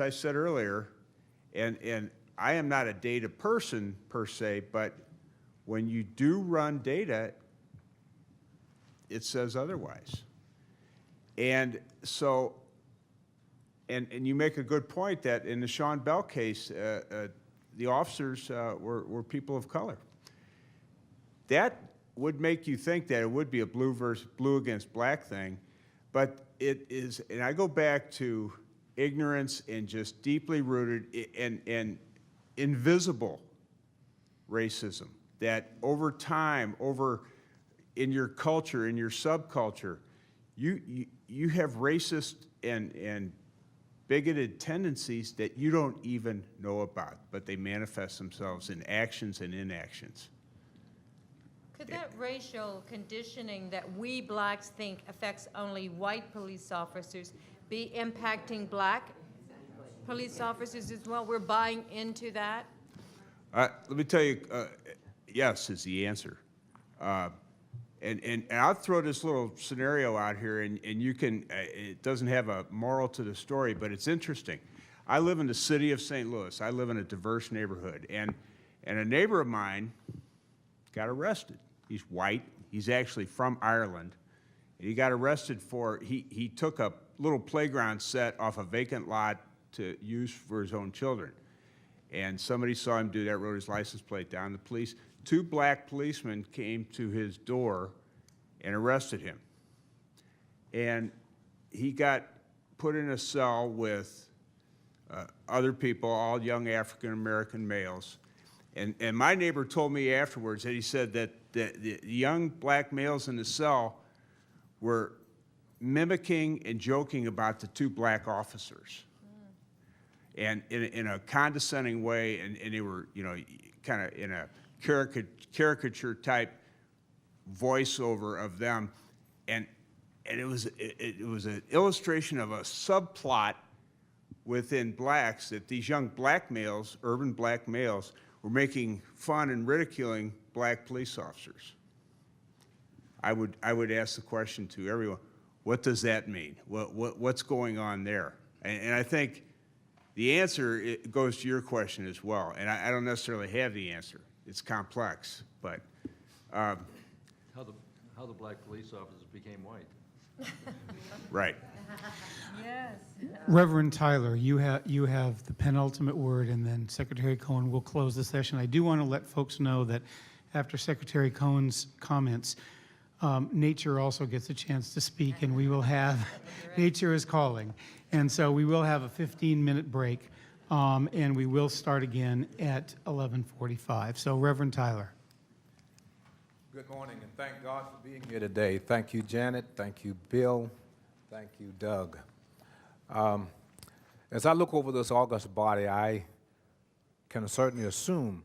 I said earlier, and I am not a data person per se, but when you do run data, it says otherwise. And so, and you make a good point that in the Sean Bell case, the officers were people of color. That would make you think that it would be a blue against black thing, but it is, and I go back to ignorance and just deeply rooted and invisible racism that over time, in your culture, in your subculture, you have racist and bigoted tendencies that you don't even know about, but they manifest themselves in actions and inactions. Could that racial conditioning that we blacks think affects only white police officers be impacting black police officers as well? We're buying into that? Let me tell you, yes is the answer. And I'll throw this little scenario out here, and you can, it doesn't have a moral to the story, but it's interesting. I live in the city of St. Louis. I live in a diverse neighborhood, and a neighbor of mine got arrested. He's white. He's actually from Ireland. He got arrested for, he took a little playground set off a vacant lot to use for his own children. And somebody saw him do that, wrote his license plate down. The police, 2 black policemen came to his door and arrested him. And he got put in a cell with other people, all young African-American males. And my neighbor told me afterwards that he said that the young black males in the cell were mimicking and joking about the 2 black officers. And in a condescending way, and they were, you know, kind of in a caricature type voiceover of them, and it was an illustration of a subplot within blacks that these young black males, urban black males, were making fun and ridiculing black police officers. I would ask the question to everyone: what does that mean? What's going on there? And I think the answer, it goes to your question as well, and I don't necessarily have the answer. It's complex, but how the black police officers became white. right. Yes. Reverend Tyler, you have the penultimate word, and then Secretary Cohen will close the session. I do want to let folks know that after Secretary Cohen's comments, Nature also gets a chance to speak, and we will have, Nature is calling. And so we will have a 15-minute break, and we will start again at 11:45. So Reverend Tyler. Good morning, and thank God for being here today. Thank you, Janet. Thank you, Bill. Thank you, Doug. As I look over this august body, I can certainly assume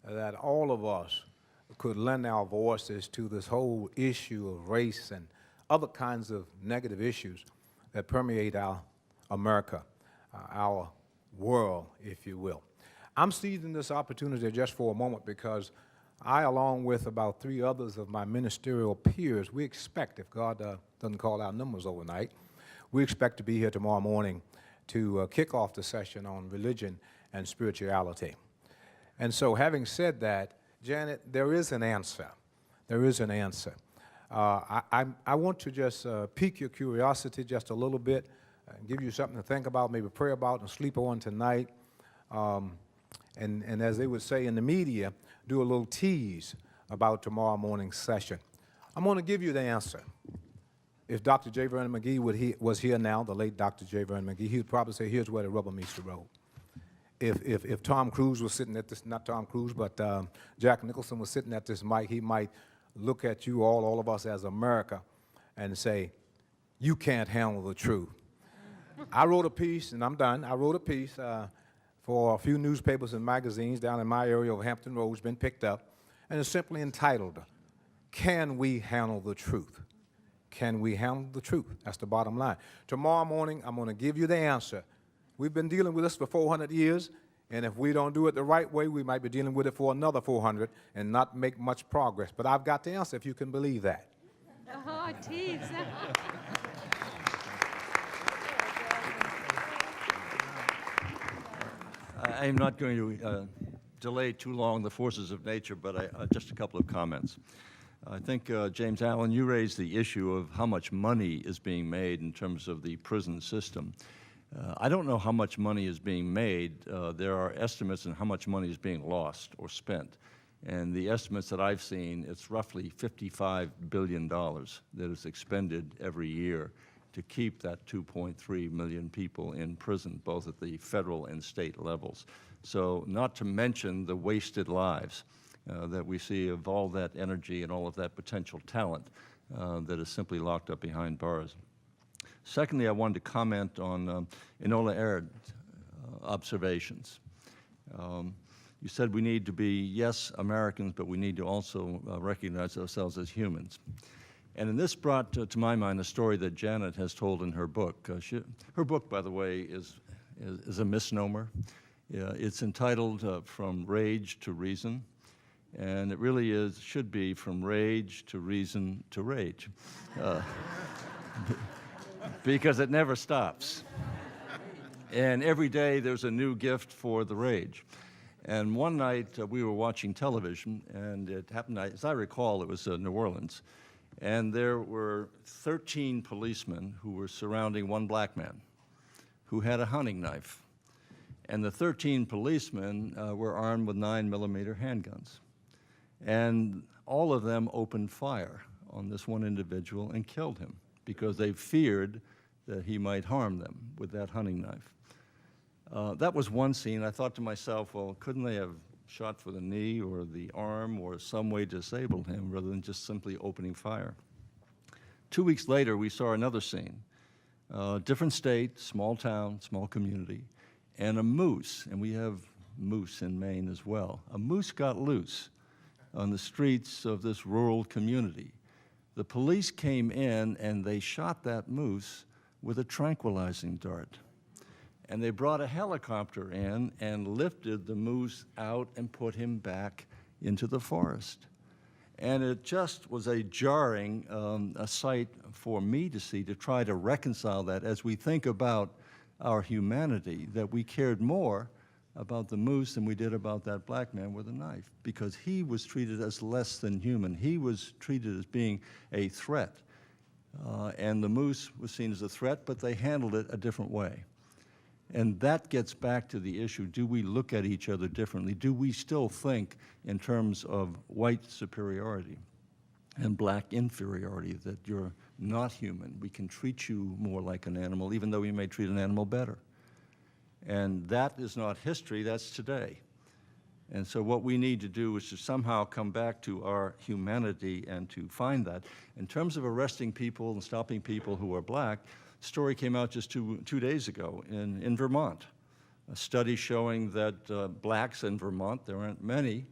that all of us could lend our voices to this whole issue of race and other kinds of negative issues that permeate our America, our world, if you will. I'm seizing this opportunity just for a moment because I, along with about 3 others of my ministerial peers, we expect, if God doesn't call our numbers overnight, we expect to be here tomorrow morning to kick off the session on religion and spirituality. And so having said that, Janet, there is an answer. There is an answer. I want to just pique your curiosity just a little bit, give you something to think about, maybe pray about and sleep on tonight. And as they would say in the media, do a little tease about tomorrow morning's session. I'm going to give you the answer. If Dr. J. Vernon McGee was here now, the late Dr. J. Vernon McGee, he would probably say, here's where the rubber meets the road. If Tom Cruise was sitting at this, not Tom Cruise, but Jack Nicholson was sitting at this mic, he might look at you, all of us as America, and say, you can't handle the truth. I wrote a piece, and I'm done, I wrote a piece for a few newspapers and magazines down in my area of Hampton Roads, been picked up, and it's simply entitled, Can We Handle the Truth? Can we handle the truth? That's the bottom line. Tomorrow morning, I'm going to give you the answer. We've been dealing with this for 400 years, and if we don't do it the right way, we might be dealing with it for another 400 and not make much progress. But I've got the answer, if you can believe that. Oh, tease. I am not going to delay too long the forces of nature, but just a couple of comments. I think, James Allen, you raised the issue of how much money is being made in terms of the prison system. I don't know how much money is being made. There are estimates on how much money is being lost or spent. And the estimates that I've seen, it's roughly $55 billion that is expended every year to keep that 2.3 million people in prison, both at the federal and state levels. So not to mention the wasted lives that we see of all that energy and all of that potential talent that is simply locked up behind bars. Secondly, I wanted to comment on Enola Erd's observations. You said we need to be, yes, Americans, but we need to also recognize ourselves as humans. And this brought to my mind a story that Janet has told in her book. Her book, by the way, is a misnomer. It's entitled From Rage to Reason, and it really should be From Rage to Reason to Rage, because it never stops. And every day there's a new gift for the rage. And one night we were watching television, and it happened, as I recall, it was New Orleans, and there were 13 policemen who were surrounding one black man who had a hunting knife. And the 13 policemen were armed with 9mm handguns. And all of them opened fire on this one individual and killed him because they feared that he might harm them with that hunting knife. That was one scene. I thought to myself, well, couldn't they have shot for the knee or the arm or some way disabled him rather than just simply opening fire? 2 weeks later, we saw another scene. Different state, small town, small community, and a moose, and we have moose in Maine as well. A moose got loose on the streets of this rural community. The police came in and they shot that moose with a tranquilizing dart. And they brought a helicopter in and lifted the moose out and put him back into the forest. And it just was a jarring a sight for me to see, to try to reconcile that as we think about our humanity, that we cared more about the moose than we did about that black man with a knife, because he was treated as less than human. He was treated as being a threat. And the moose was seen as a threat, but they handled it a different way. And that gets back to the issue, do we look at each other differently? Do we still think in terms of white superiority and black inferiority, that you're not human? We can treat you more like an animal, even though we may treat an animal better. And that is not history, that's today. And so what we need to do is to somehow come back to our humanity and to find that. In terms of arresting people and stopping people who are black, story came out just two days ago in Vermont, a study showing that blacks in Vermont, there aren't many,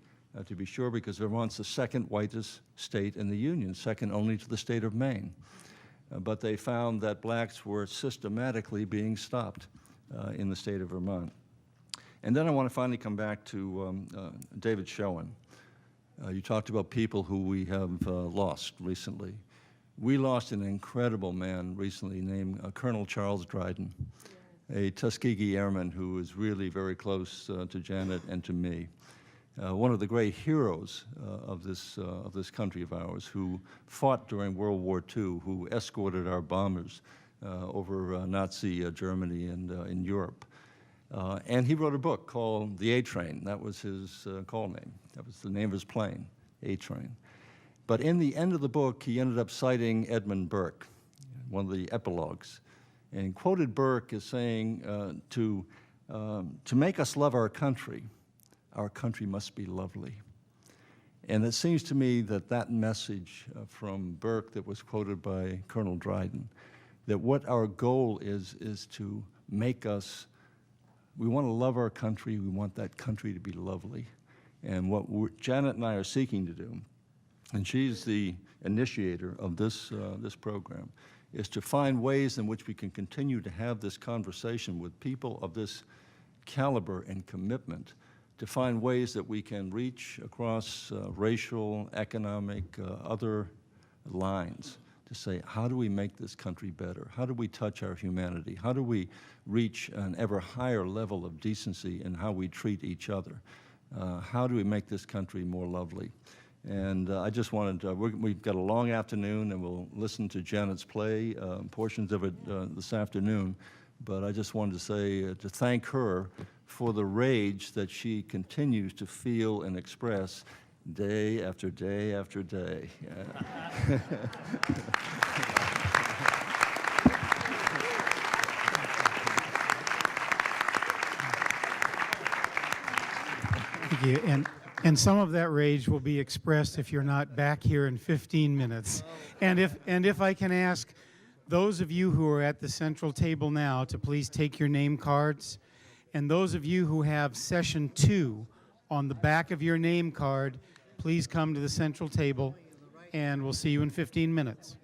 to be sure, because Vermont's the second whitest state in the Union, second only to the state of Maine. But they found that blacks were systematically being stopped in the state of Vermont. And then I want to finally come back to David Schoen. You talked about people who we have lost recently. We lost an incredible man recently named Colonel Charles Dryden, a Tuskegee Airman who was really very close to Janet and to me. One of the great heroes of this country of ours, who fought during World War II, who escorted our bombers over Nazi Germany and in Europe. And he wrote a book called The A-Train. That was his call name. That was the name of his plane, A-Train. But in the end of the book, he ended up citing Edmund Burke, one of the epilogues, and quoted Burke as saying, to make us love our country must be lovely. And it seems to me that that message from Burke that was quoted by Colonel Dryden, that what our goal is to make us, we want to love our country, we want that country to be lovely. And what Janet and I are seeking to do, and she's the initiator of this program, is to find ways in which we can continue to have this conversation with people of this caliber and commitment, to find ways that we can reach across racial, economic, other lines, to say, how do we make this country better? How do we touch our humanity? How do we reach an ever higher level of decency in how we treat each other? How do we make this country more lovely? And I just wanted to, we've got a long afternoon, and we'll listen to Janet's play, portions of it this afternoon. But I just wanted to say, to thank her for the rage that she continues to feel and express day after day after day. Thank you. And some of that rage will be expressed if you're not back here in 15 minutes. And if I can ask those of you who are at the central table now to please take your name cards, and those of you who have session 2 on the back of your name card, please come to the central table, and we'll see you in 15 minutes.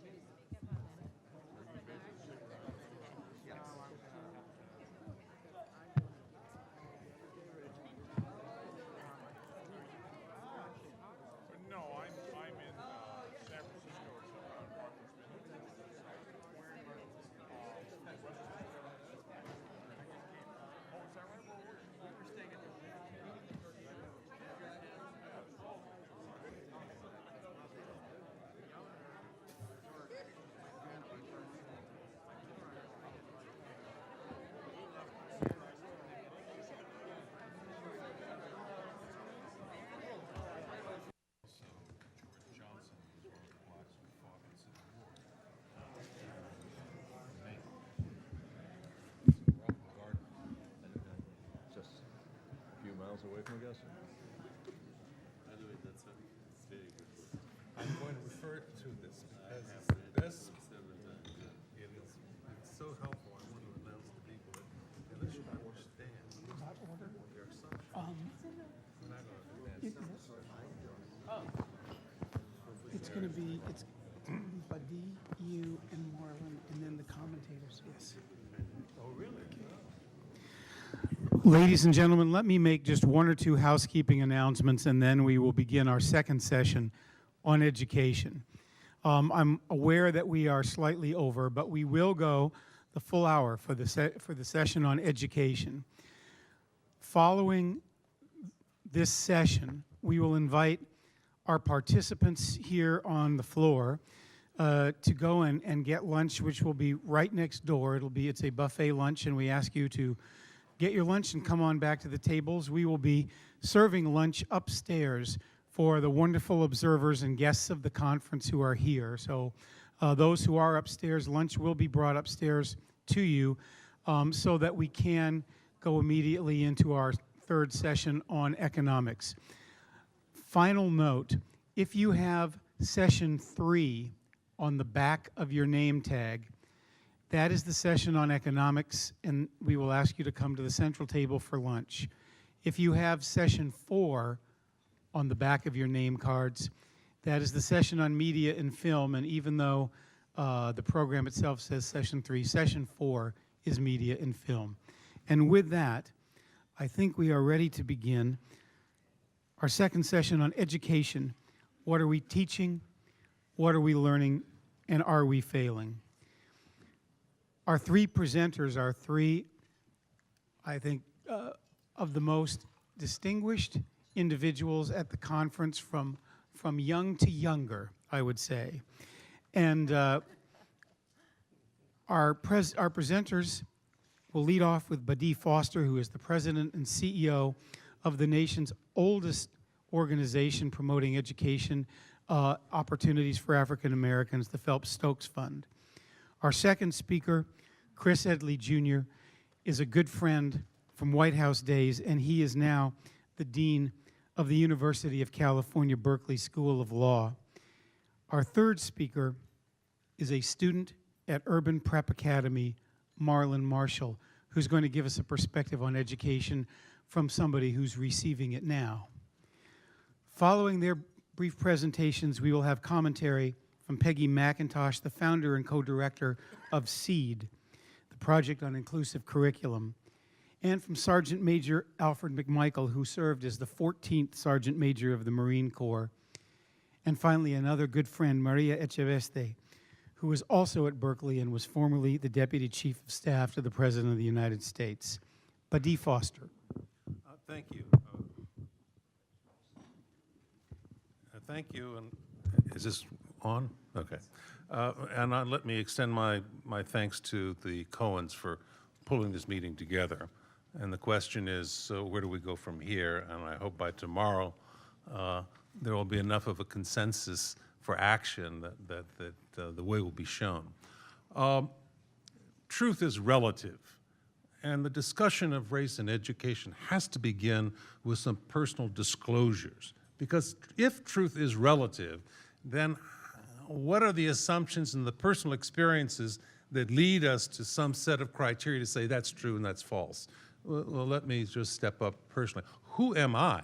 Away from us. By the way, that's very good. I'm going to refer to this because it's so helpful. I want to announce to people that unless you understand their assumptions, we're not going to do that. It's going to be, Buddy, you, and Marlon, and then the commentators. Yes. Oh, really? Ladies and gentlemen, let me make just one or two housekeeping announcements, and then we will begin our second session on education. I'm aware that we are slightly over, but we will go the full hour for the session on education. Following this session, we will invite our participants here on the floor to go and get lunch, which will be right next door. It's a buffet lunch, and we ask you to get your lunch and come on back to the tables. We will be serving lunch upstairs for the wonderful observers and guests of the conference who are here. So those who are upstairs, lunch will be brought upstairs to you so that we can go immediately into our third session on economics. Final note, if you have session 3 on the back of your name tag, that is the session on economics, and we will ask you to come to the central table for lunch. If you have session 4 on the back of your name cards, that is the session on media and film, and even though the program itself says session 3, session 4 is media and film. And with that, I think we are ready to begin our second session on education. What are we teaching? What are we learning? And are we failing? Our 3 presenters are 3, I think, of the most distinguished individuals at the conference from young to younger, I would say. And our presenters will lead off with Buddy Foster, who is the president and CEO of the nation's oldest organization promoting education opportunities for African Americans, the Phelps Stokes Fund. Our second speaker, Chris Edley Jr., is a good friend from White House days, and he is now the dean of the University of California, Berkeley School of Law. Our third speaker is a student at Urban Prep Academy, Marlon Marshall, who's going to give us a perspective on education from somebody who's receiving it now. Following their brief presentations, we will have commentary from Peggy McIntosh, the founder and co-director of SEED, the Project on Inclusive Curriculum, and from Sergeant Major Alfred McMichael, who served as the 14th Sergeant Major of the Marine Corps. And finally, another good friend, Maria Echeveste, who was also at Berkeley and was formerly the Deputy Chief of Staff to the President of the United States. Buddy Foster. Thank you. Thank you. And is this on? Okay. And let me extend my thanks to the Cohens for pulling this meeting together. And the question is, so where do we go from here? And I hope by tomorrow there will be enough of a consensus for action that the way will be shown. Truth is relative. And the discussion of race and education has to begin with some personal disclosures. Because if truth is relative, then what are the assumptions and the personal experiences that lead us to some set of criteria to say that's true and that's false? Well, let me just step up personally. Who am I?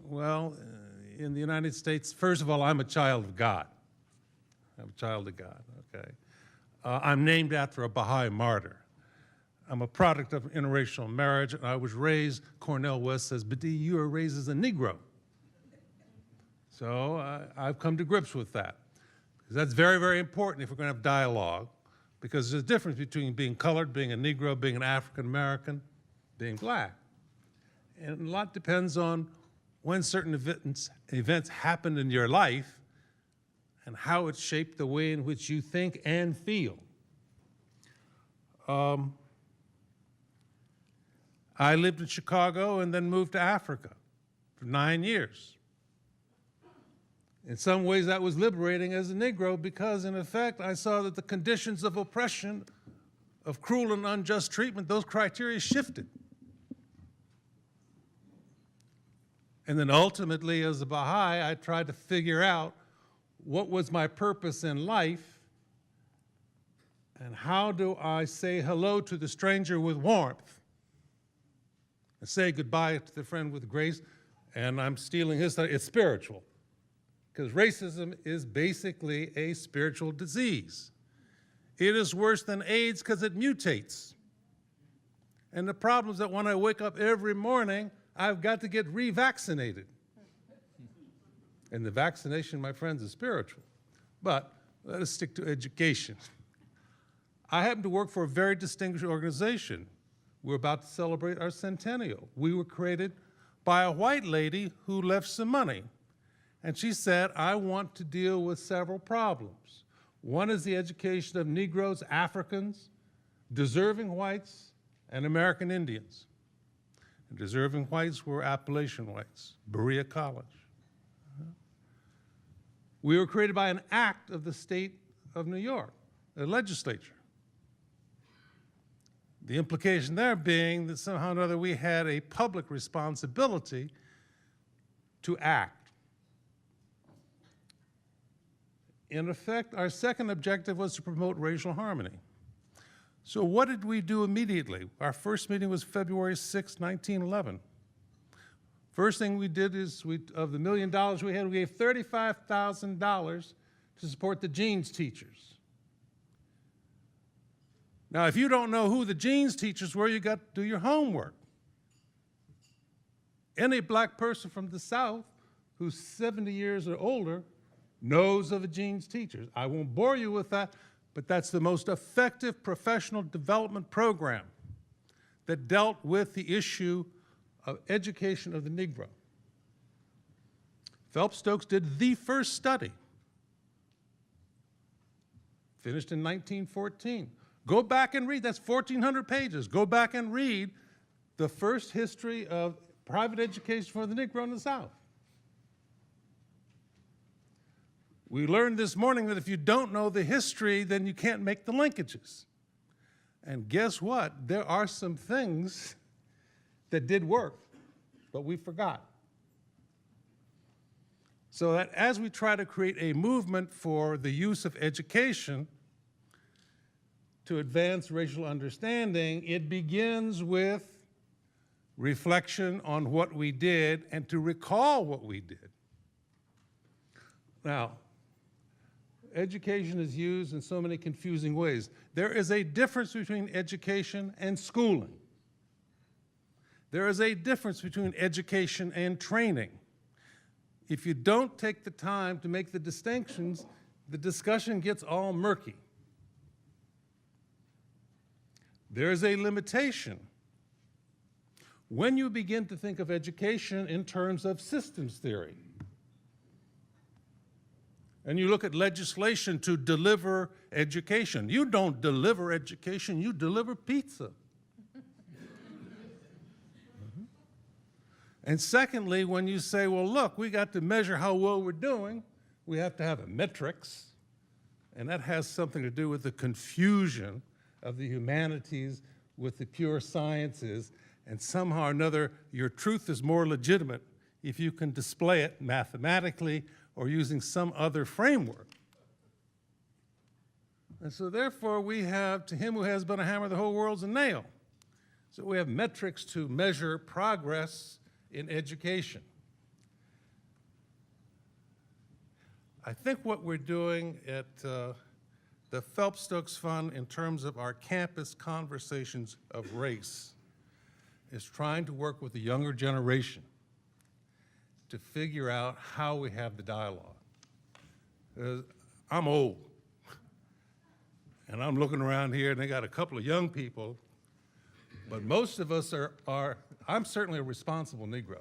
Well, in the United States, first of all, I'm a child of God. I'm a child of God, okay? I'm named after a Baha'i martyr. I'm a product of interracial marriage, and I was raised, Cornel West says, Badi, you were raised as a Negro. So I've come to grips with that. Because that's very, very important if we're going to have dialogue, because there's a difference between being colored, being a Negro, being an African American, being black. And a lot depends on when certain events happened in your life and how it shaped the way in which you think and feel. I lived in Chicago and then moved to Africa for 9 years. In some ways, that was liberating as a Negro because, in effect, I saw that the conditions of oppression, of cruel and unjust treatment, those criteria shifted. And then ultimately, as a Baha'i, I tried to figure out what was my purpose in life and how do I say hello to the stranger with warmth and say goodbye to the friend with grace. And I'm stealing his thought. It's spiritual, because racism is basically a spiritual disease. It is worse than AIDS because it mutates. And the problem is that when I wake up every morning, I've got to get revaccinated. And the vaccination, my friends, is spiritual. But let us stick to education. I happen to work for a very distinguished organization. We're about to celebrate our centennial. We were created by a white lady who left some money. And she said, I want to deal with several problems. One is the education of Negroes, Africans, deserving whites, and American Indians. And deserving whites were Appalachian whites, Berea College. We were created by an act of the state of New York, the legislature. The implication there being that somehow or another we had a public responsibility to act. In effect, our second objective was to promote racial harmony. So what did we do immediately? Our first meeting was February 6, 1911. First thing we did is, of the $1 million we had, we gave $35,000 to support the jeans teachers. Now, if you don't know who the jeans teachers were, you got to do your homework. Any black person from the South who's 70 years or older knows of the jeans teachers. I won't bore you with that, but that's the most effective professional development program that dealt with the issue of education of the Negro. Phelps Stokes did the first study, finished in 1914. Go back and read, that's 1,400 pages. Go back and read the first history of private education for the Negro in the South. We learned this morning that if you don't know the history, then you can't make the linkages. And guess what? There are some things that did work, but we forgot. So that as we try to create a movement for the use of education to advance racial understanding, it begins with reflection on what we did and to recall what we did. Now, education is used in so many confusing ways. There is a difference between education and schooling. There is a difference between education and training. If you don't take the time to make the distinctions, the discussion gets all murky. There's a limitation when you begin to think of education in terms of systems theory. And you look at legislation to deliver education. You don't deliver education, you deliver pizza. And secondly, when you say, well, look, we got to measure how well we're doing, we have to have a metrics, and that has something to do with the confusion of the humanities with the pure sciences, and somehow or another, your truth is more legitimate if you can display it mathematically or using some other framework. And so therefore, we have, to him who has but a hammer, the whole world's a nail. So we have metrics to measure progress in education. I think what we're doing at the Phelps-Stokes Fund in terms of our campus conversations of race is trying to work with the younger generation to figure out how we have the dialogue. I'm old, and I'm looking around here, and they got a couple of young people, but most of us are I'm certainly a responsible Negro,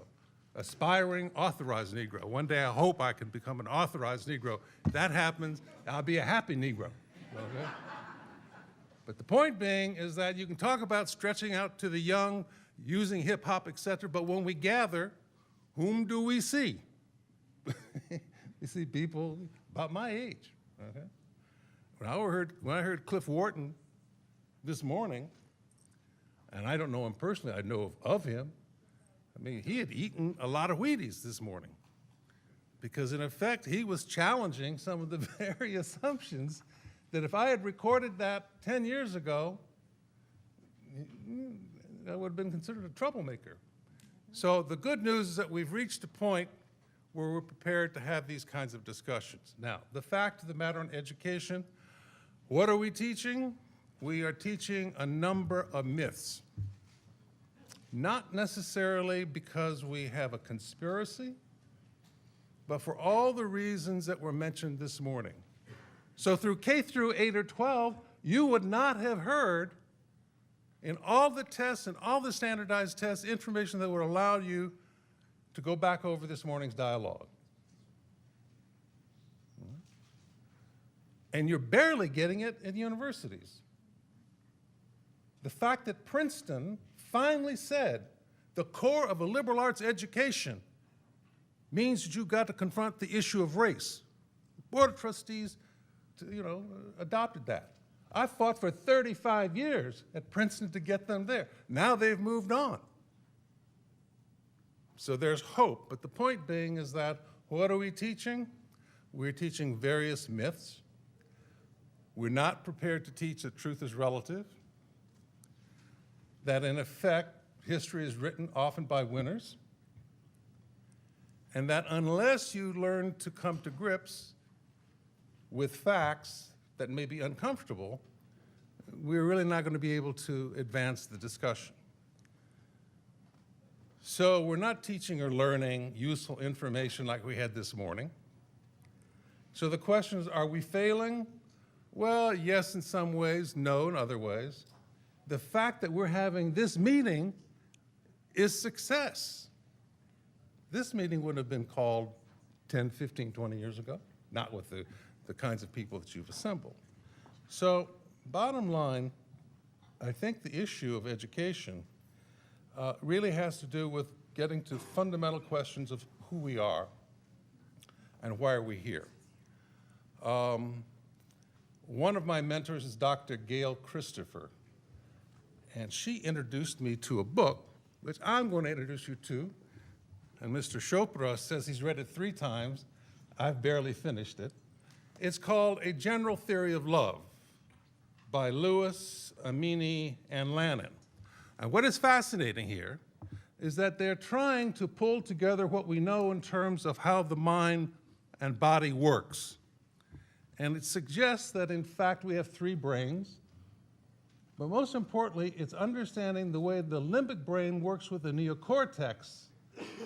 aspiring, authorized Negro. One day I hope I can become an authorized Negro. If that happens, I'll be a happy Negro. Okay? But the point being is that you can talk about stretching out to the young, using hip hop, et cetera, but when we gather, whom do we see? We see people about my age. Okay? When I heard Cliff Wharton this morning, and I don't know him personally, I know of him. I mean, he had eaten a lot of Wheaties this morning because in effect, he was challenging some of the very assumptions that if I had recorded that 10 years ago, I would have been considered a troublemaker. So the good news is that we've reached a point where we're prepared to have these kinds of discussions. Now, the fact of the matter on education, what are we teaching? We are teaching a number of myths. Not necessarily because we have a conspiracy, but for all the reasons that were mentioned this morning. So through K through 8 or 12, you would not have heard in all the tests and all the standardized tests information that would allow you to go back over this morning's dialogue. And you're barely getting it in universities. The fact that Princeton finally said the core of a liberal arts education means that you've got to confront the issue of race. The Board of Trustees, adopted that. I fought for 35 years at Princeton to get them there. Now they've moved on. So there's hope, but the point being is that what are we teaching? We're teaching various myths. We're not prepared to teach that truth is relative, that in effect, history is written often by winners, and that unless you learn to come to grips with facts that may be uncomfortable, we're really not going to be able to advance the discussion. So we're not teaching or learning useful information like we had this morning. So the question is, are we failing? Well, yes in some ways, no in other ways. The fact that we're having this meeting is success. This meeting wouldn't have been called 10, 15, 20 years ago, not with the kinds of people that you've assembled. So bottom line, I think the issue of education really has to do with getting to fundamental questions of who we are and why are we here. One of my mentors is Dr. Gail Christopher, and she introduced me to a book, which I'm going to introduce you to, and Mr. Chopra says he's read it 3 times. I've barely finished it. It's called A General Theory of Love by Lewis, Amini, and Lannon. And what is fascinating here is that they're trying to pull together what we know in terms of how the mind and body works. And it suggests that, in fact, we have 3 brains. But most importantly, it's understanding the way the limbic brain works with the neocortex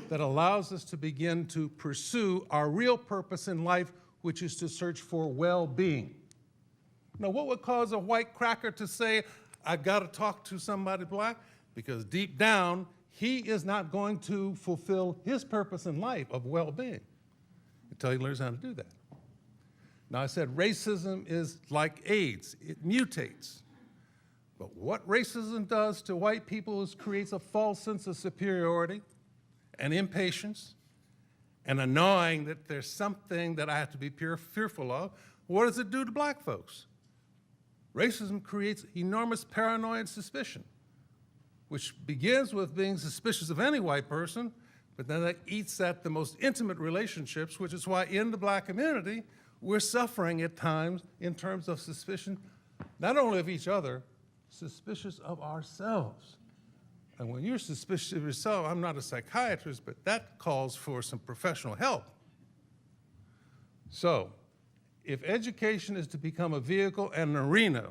that allows us to begin to pursue our real purpose in life, which is to search for well-being. Now, what would cause a white cracker to say, I've got to talk to somebody black? Because deep down, he is not going to fulfill his purpose in life of well-being until he learns how to do that. Now, I said racism is like AIDS. It mutates. But what racism does to white people is creates a false sense of superiority and impatience and a gnawing that there's something that I have to be fearful of. What does it do to black folks? Racism creates enormous paranoia and suspicion, which begins with being suspicious of any white person, but then that eats at the most intimate relationships, which is why in the black community, we're suffering at times in terms of suspicion, not only of each other, suspicious of ourselves. And when you're suspicious of yourself, I'm not a psychiatrist, but that calls for some professional help. So, if education is to become a vehicle and an arena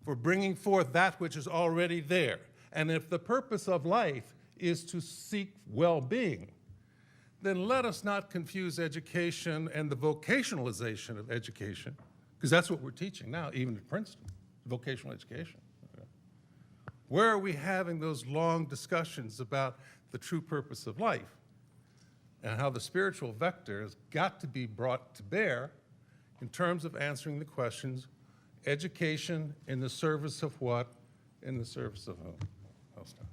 for bringing forth that which is already there, and if the purpose of life is to seek well-being, then let us not confuse education and the vocationalization of education, because that's what we're teaching now, even at Princeton, vocational education. Where are we having those long discussions about the true purpose of life and how the spiritual vector has got to be brought to bear in terms of answering the questions, education in the service of what, in the service of whom? I'll stop.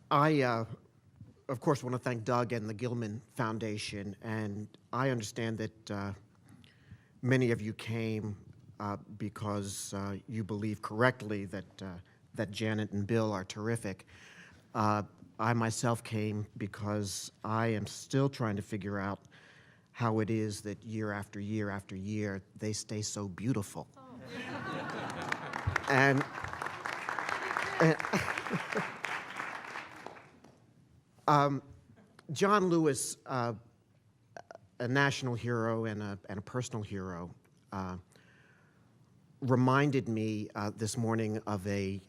I, of course, want to thank Doug and the Gilman Foundation, and I understand that many of you came because you believe correctly that Janet and Bill are terrific. I myself came because I am still trying to figure out how it is that year after year after year they stay so beautiful. and John Lewis, a national hero and a personal hero, reminded me this morning of a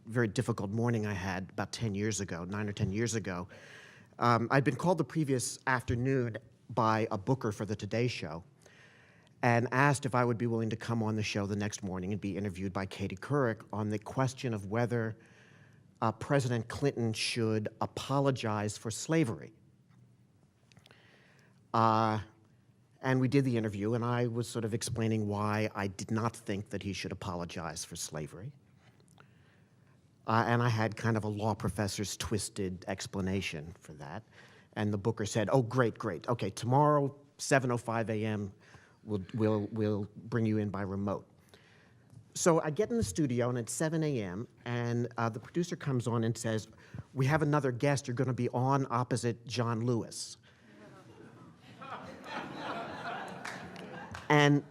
very difficult morning I had about 10 years ago, 9 or 10 years ago. I'd been called the previous afternoon by a booker for the Today Show and asked if I would be willing to come on the show the next morning and be interviewed by Katie Couric on the question of whether President Clinton should apologize for slavery. And we did the interview, and I was sort of explaining why I did not think that he should apologize for slavery. And I had kind of a law professor's twisted explanation for that. And the booker said, oh, great, great. Okay, tomorrow, 7:05 a.m., we'll bring you in by remote. So I get in the studio, and it's 7 a.m., and the producer comes on and says, we have another guest. You're going to be on opposite John Lewis. And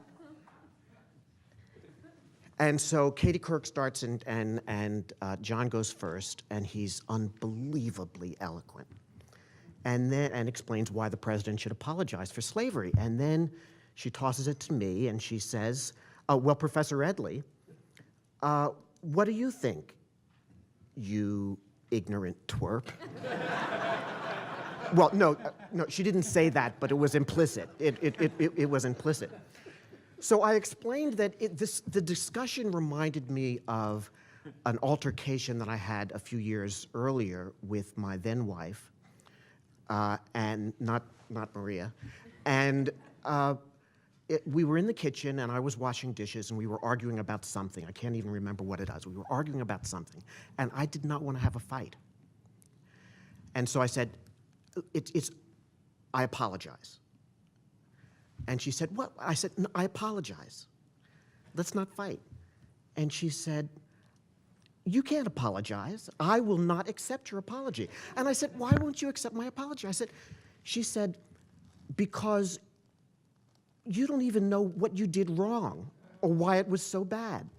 so Katie Couric starts, and John goes first, and he's unbelievably eloquent, and explains why the president should apologize for slavery. And then she tosses it to me, and she says, well, Professor Edley, what do you think, you ignorant twerp? Well, no, she didn't say that, but it was implicit. It was implicit. So I explained that the discussion reminded me of an altercation that I had a few years earlier with my then wife, and not Maria, and we were in the kitchen, and I was washing dishes, and we were arguing about something. I can't even remember what it was. We were arguing about something, and I did not want to have a fight. And so I said, I apologize. And she said, what? I said, no, I apologize. Let's not fight. And she said, you can't apologize. I will not accept your apology. And I said, why won't you accept my apology? She said, because you don't even know what you did wrong or why it was so bad.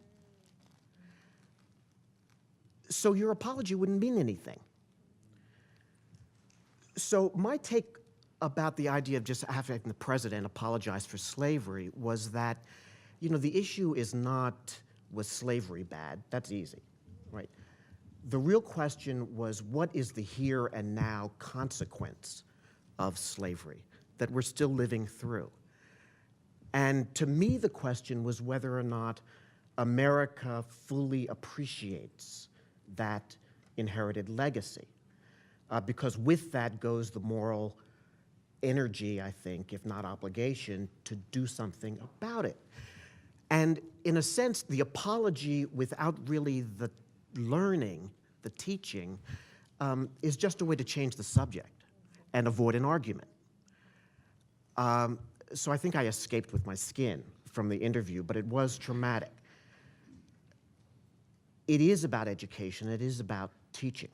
So your apology wouldn't mean anything. So my take about the idea of just having the president apologize for slavery was that You know, the issue is not, was slavery bad? That's easy, right? The real question was, what is the here and now consequence of slavery that we're still living through? And to me, the question was whether or not America fully appreciates that inherited legacy. Because with that goes the moral energy, I think, if not obligation, to do something about it. And in a sense, the apology without really the learning, the teaching, is just a way to change the subject and avoid an argument. So I think I escaped with my skin from the interview, but it was traumatic. It is about education. It is about teaching.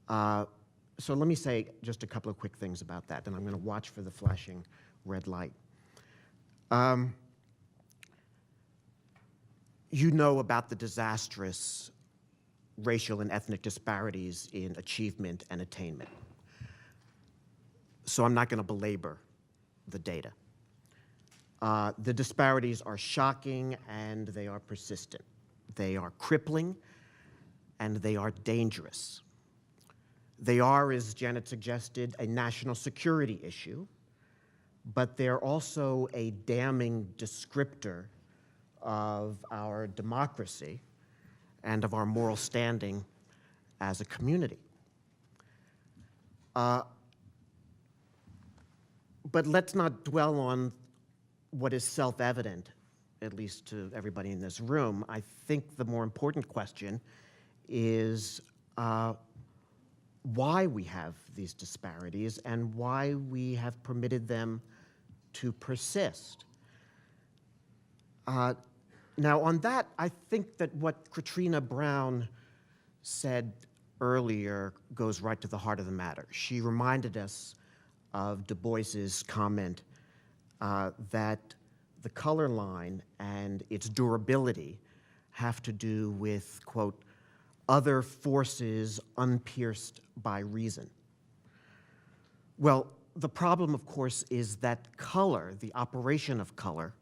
So let me say just a couple of quick things about that, and I'm going to watch for the flashing red light. You know about the disastrous racial and ethnic disparities in achievement and attainment. So I'm not going to belabor the data. The disparities are shocking and they are persistent. They are crippling and they are dangerous. They are, as Janet suggested, a national security issue, but they're also a damning descriptor of our democracy and of our moral standing as a community. But let's not dwell on what is self-evident, at least to everybody in this room. I think the more important question is why we have these disparities and why we have permitted them to persist. Now, on that, I think that what Katrina Browne said earlier goes right to the heart of the matter. She reminded us of Du Bois's comment that the color line and its durability have to do with, quote, other forces unpierced by reason. Well, the problem, of course, is that color, the operation of color,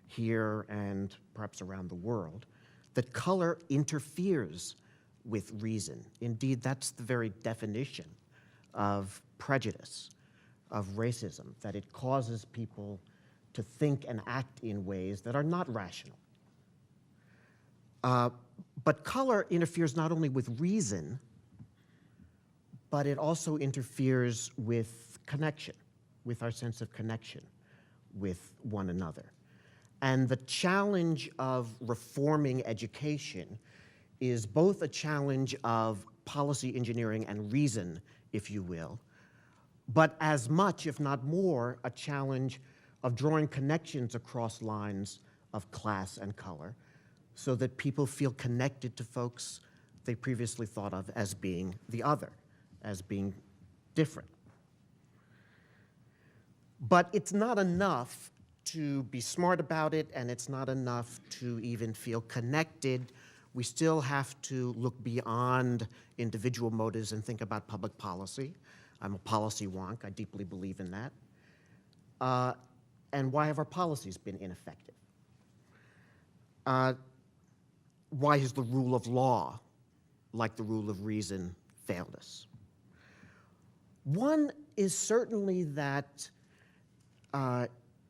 here and perhaps around the world, that color interferes with reason. Indeed, that's the very definition of prejudice, of racism, that it causes people to think and act in ways that are not rational. But color interferes not only with reason, but it also interferes with connection, with our sense of connection with one another. And the challenge of reforming education is both a challenge of policy engineering and reason, if you will, but as much, if not more, a challenge of drawing connections across lines of class and color so that people feel connected to folks they previously thought of as being the other, as being different. But it's not enough to be smart about it, and it's not enough to even feel connected. We still have to look beyond individual motives and think about public policy. I'm a policy wonk. I deeply believe in that. And why have our policies been ineffective? Why has the rule of law, like the rule of reason, failed us? One is certainly that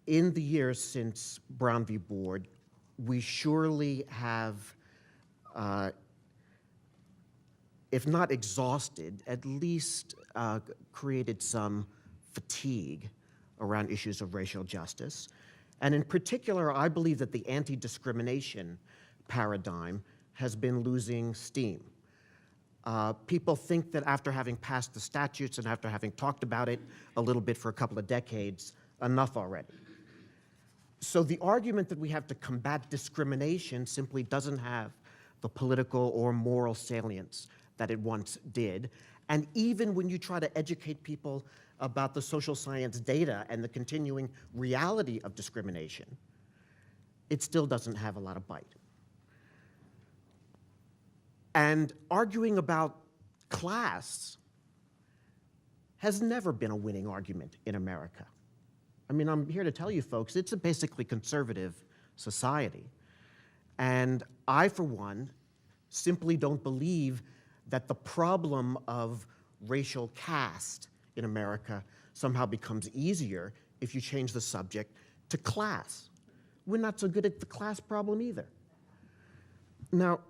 in the years since Brown v. Board, we surely have, if not exhausted, at least created some fatigue around issues of racial justice. And in particular, I believe that the anti-discrimination paradigm has been losing steam. People think that after having passed the statutes and after having talked about it a little bit for a couple of decades, enough already. So the argument that we have to combat discrimination simply doesn't have the political or moral salience that it once did. And even when you try to educate people about the social science data and the continuing reality of discrimination, it still doesn't have a lot of bite. And arguing about class has never been a winning argument in America. I mean, I'm here to tell you folks, it's a basically conservative society. And I, for one, simply don't believe that the problem of racial caste in America somehow becomes easier if you change the subject to class. We're not so good at the class problem either. Now,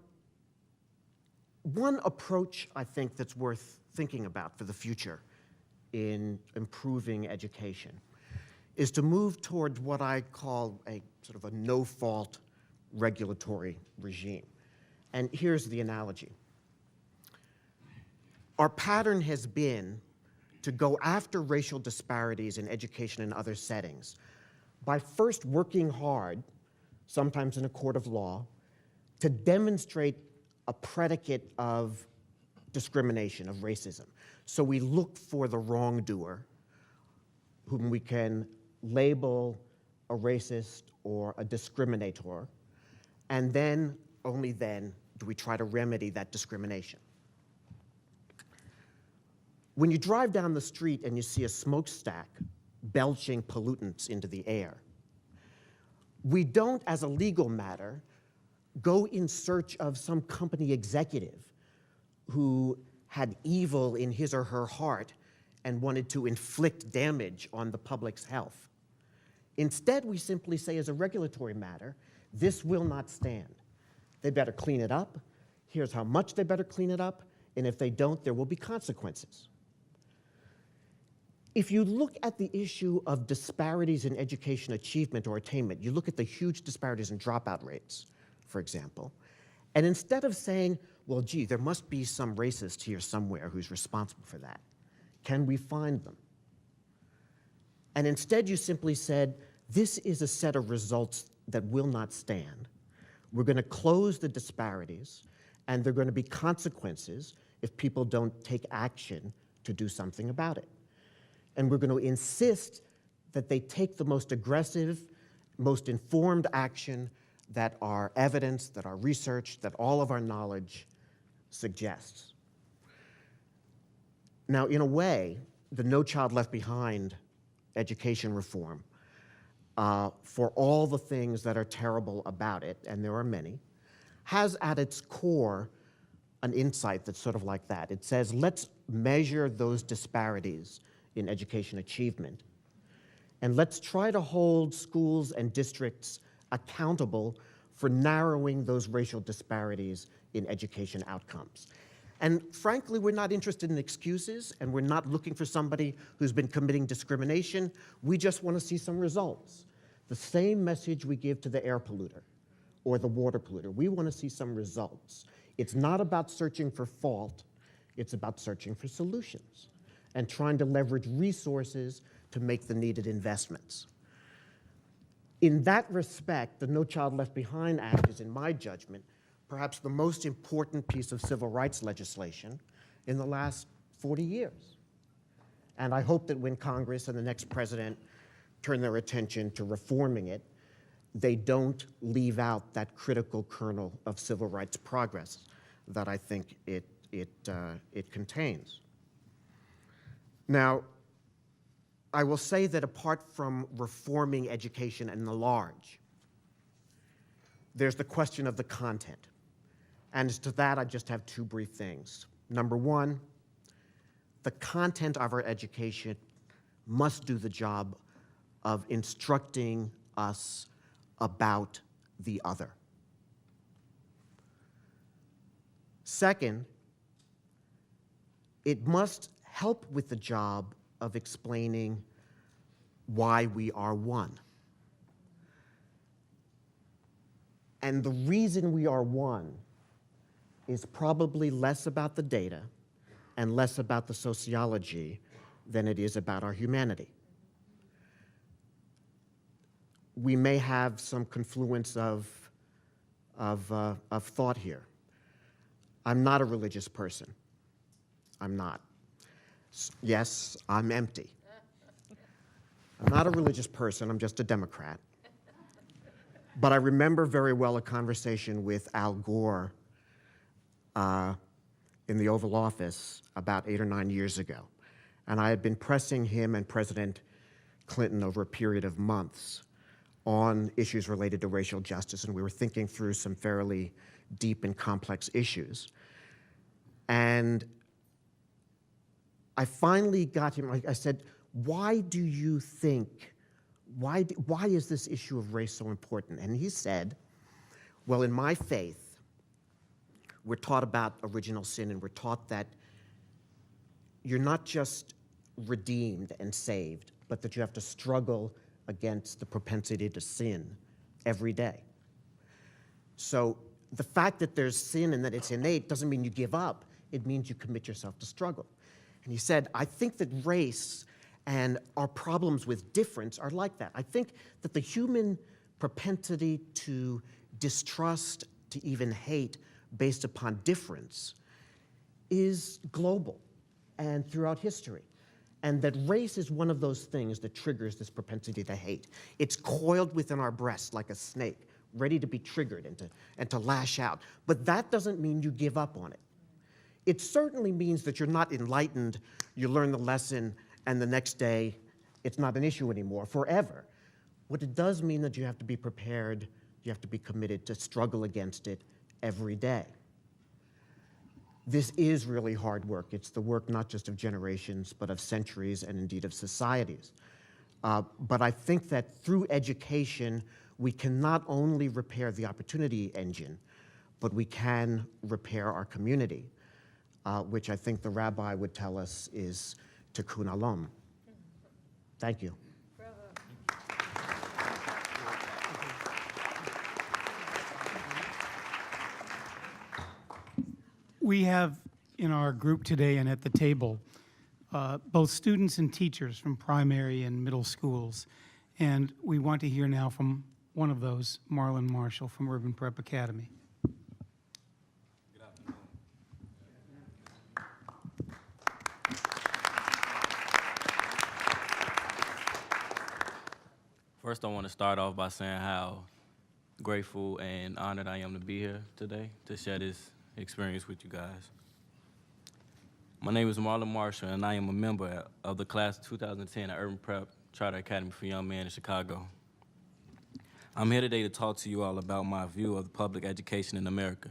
one approach I think that's worth thinking about for the future in improving education is to move toward what I call a sort of a no-fault regulatory regime. And here's the analogy. Our pattern has been to go after racial disparities in education and other settings by first working hard, sometimes in a court of law, to demonstrate a predicate of discrimination, of racism. So we look for the wrongdoer, whom we can label a racist or a discriminator, and then, only then, do we try to remedy that discrimination. When you drive down the street and you see a smokestack belching pollutants into the air, we don't, as a legal matter, go in search of some company executive who had evil in his or her heart and wanted to inflict damage on the public's health. Instead, we simply say, as a regulatory matter, this will not stand. They better clean it up. Here's how much they better clean it up. And if they don't, there will be consequences. If you look at the issue of disparities in education achievement or attainment, you look at the huge disparities in dropout rates, for example, and instead of saying, well, gee, there must be some racist here somewhere who's responsible for that, can we find them? And instead you simply said, this is a set of results that will not stand. We're going to close the disparities, and there are going to be consequences if people don't take action to do something about it. And we're going to insist that they take the most aggressive, most informed action that our evidence, that our research, that all of our knowledge suggests. Now, in a way, the No Child Left Behind education reform, for all the things that are terrible about it, and there are many, has at its core an insight that's sort of like that. It says, let's measure those disparities in education achievement, and let's try to hold schools and districts accountable for narrowing those racial disparities in education outcomes. And frankly, we're not interested in excuses, and we're not looking for somebody who's been committing discrimination. We just want to see some results. The same message we give to the air polluter or the water polluter. We want to see some results. It's not about searching for fault. It's about searching for solutions and trying to leverage resources to make the needed investments. In that respect, the No Child Left Behind Act is, in my judgment, perhaps the most important piece of civil rights legislation in the last 40 years. And I hope that when Congress and the next president turn their attention to reforming it, they don't leave out that critical kernel of civil rights progress that I think it contains. Now, I will say that apart from reforming education in the large, there's the question of the content. And as to that, I just have two brief things. Number one, the content of our education must do the job of instructing us about the other. Second, it must help with the job of explaining why we are one. And the reason we are one is probably less about the data and less about the sociology than it is about our humanity. We may have some confluence of thought here. I'm not a religious person. I'm not. Yes, I'm empty. I'm not a religious person, I'm just a Democrat. But I remember very well a conversation with Al Gore in the Oval Office about 8 or 9 years ago. And I had been pressing him and President Clinton over a period of months on issues related to racial justice, and we were thinking through some fairly deep and complex issues. And I finally got him, I said, why do you think, why is this issue of race so important? And he said, well, in my faith, we're taught about original sin, and we're taught that you're not just redeemed and saved, but that you have to struggle against the propensity to sin every day. So the fact that there's sin and that it's innate doesn't mean you give up. It means you commit yourself to struggle. And he said, I think that race and our problems with difference are like that. I think that the human propensity to distrust, to even hate based upon difference is global and throughout history. And that race is one of those things that triggers this propensity to hate. It's coiled within our breasts like a snake, ready to be triggered and to lash out. But that doesn't mean you give up on it. It certainly means that you're not enlightened, you learn the lesson, and the next day it's not an issue anymore, forever. What it does mean that you have to be prepared, you have to be committed to struggle against it every day. This is really hard work. It's the work not just of generations, but of centuries and indeed of societies. But I think that through education, we can not only repair the opportunity engine, but we can repair our community, which I think the rabbi would tell us is tikkun olam. Thank you. We have in our group today and at the table both students and teachers from primary and middle schools. And we want to hear now from one of those, Marlon Marshall from Urban Prep Academy. First, I want to start off by saying how grateful and honored I am to be here today to share this experience with you guys. My name is Marlon Marshall, and I am a member of the class of 2010 at Urban Prep Charter Academy for Young Men in Chicago. I'm here today to talk to you all about my view of public education in America.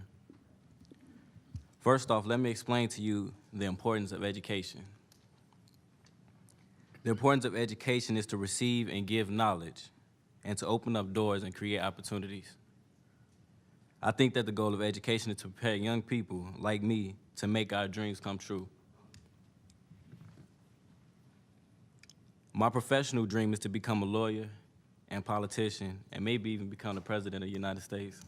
First off, let me explain to you the importance of education. The importance of education is to receive and give knowledge and to open up doors and create opportunities. I think that the goal of education is to prepare young people like me to make our dreams come true. My professional dream is to become a lawyer and politician and maybe even become the president of the United States.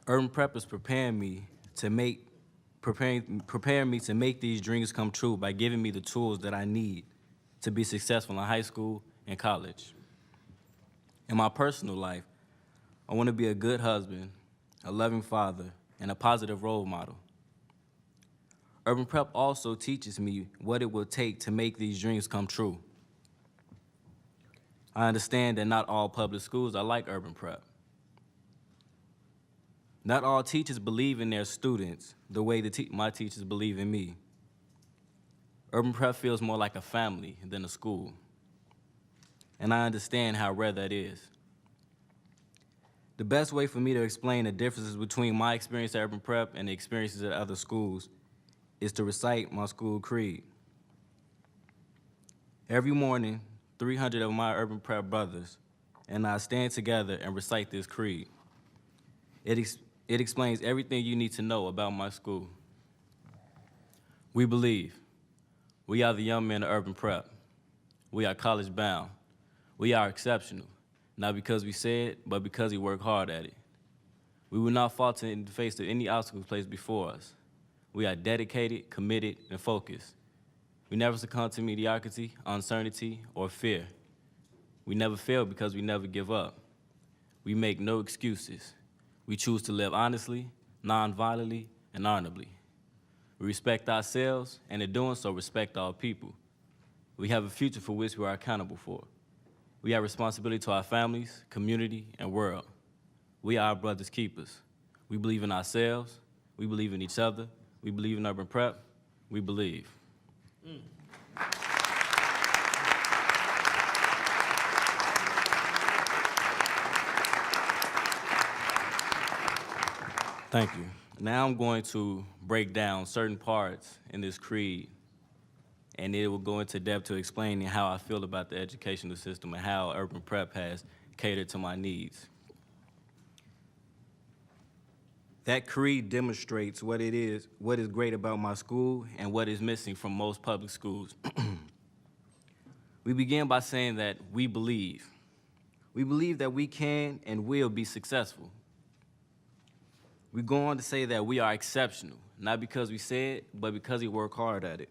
Urban Prep is preparing me to make these dreams come true by giving me the tools that I need to be successful in high school and college. In my personal life, I want to be a good husband, a loving father, and a positive role model. Urban Prep also teaches me what it will take to make these dreams come true. I understand that not all public schools are like Urban Prep. Not all teachers believe in their students the way my teachers believe in me. Urban Prep feels more like a family than a school, and I understand how rare that is. The best way for me to explain the differences between my experience at Urban Prep and the experiences at other schools is to recite my school creed. Every morning, 300 of my Urban Prep brothers and I stand together and recite this creed. It explains everything you need to know about my school. We believe. We are the young men of Urban Prep. We are college bound. We are exceptional, not because we say it, but because we work hard at it. We will not falter in the face of any obstacles placed before us. We are dedicated, committed, and focused. We never succumb to mediocrity, uncertainty, or fear. We never fail because we never give up. We make no excuses. We choose to live honestly, non-violently, and honorably. We respect ourselves, and in doing so, respect our people. We have a future for which we are accountable for. We have responsibility to our families, community, and world. We are our brother's keepers. We believe in ourselves. We believe in each other. We believe in Urban Prep. We believe. Thank you. Now I'm going to break down certain parts in this creed, and it will go into depth to explaining how I feel about the educational system and how urban prep has catered to my needs. That creed demonstrates what is great about my school and what is missing from most public schools. We begin by saying that we believe. We believe that we can and will be successful. We go on to say that we are exceptional, not because we say it, but because we work hard at it.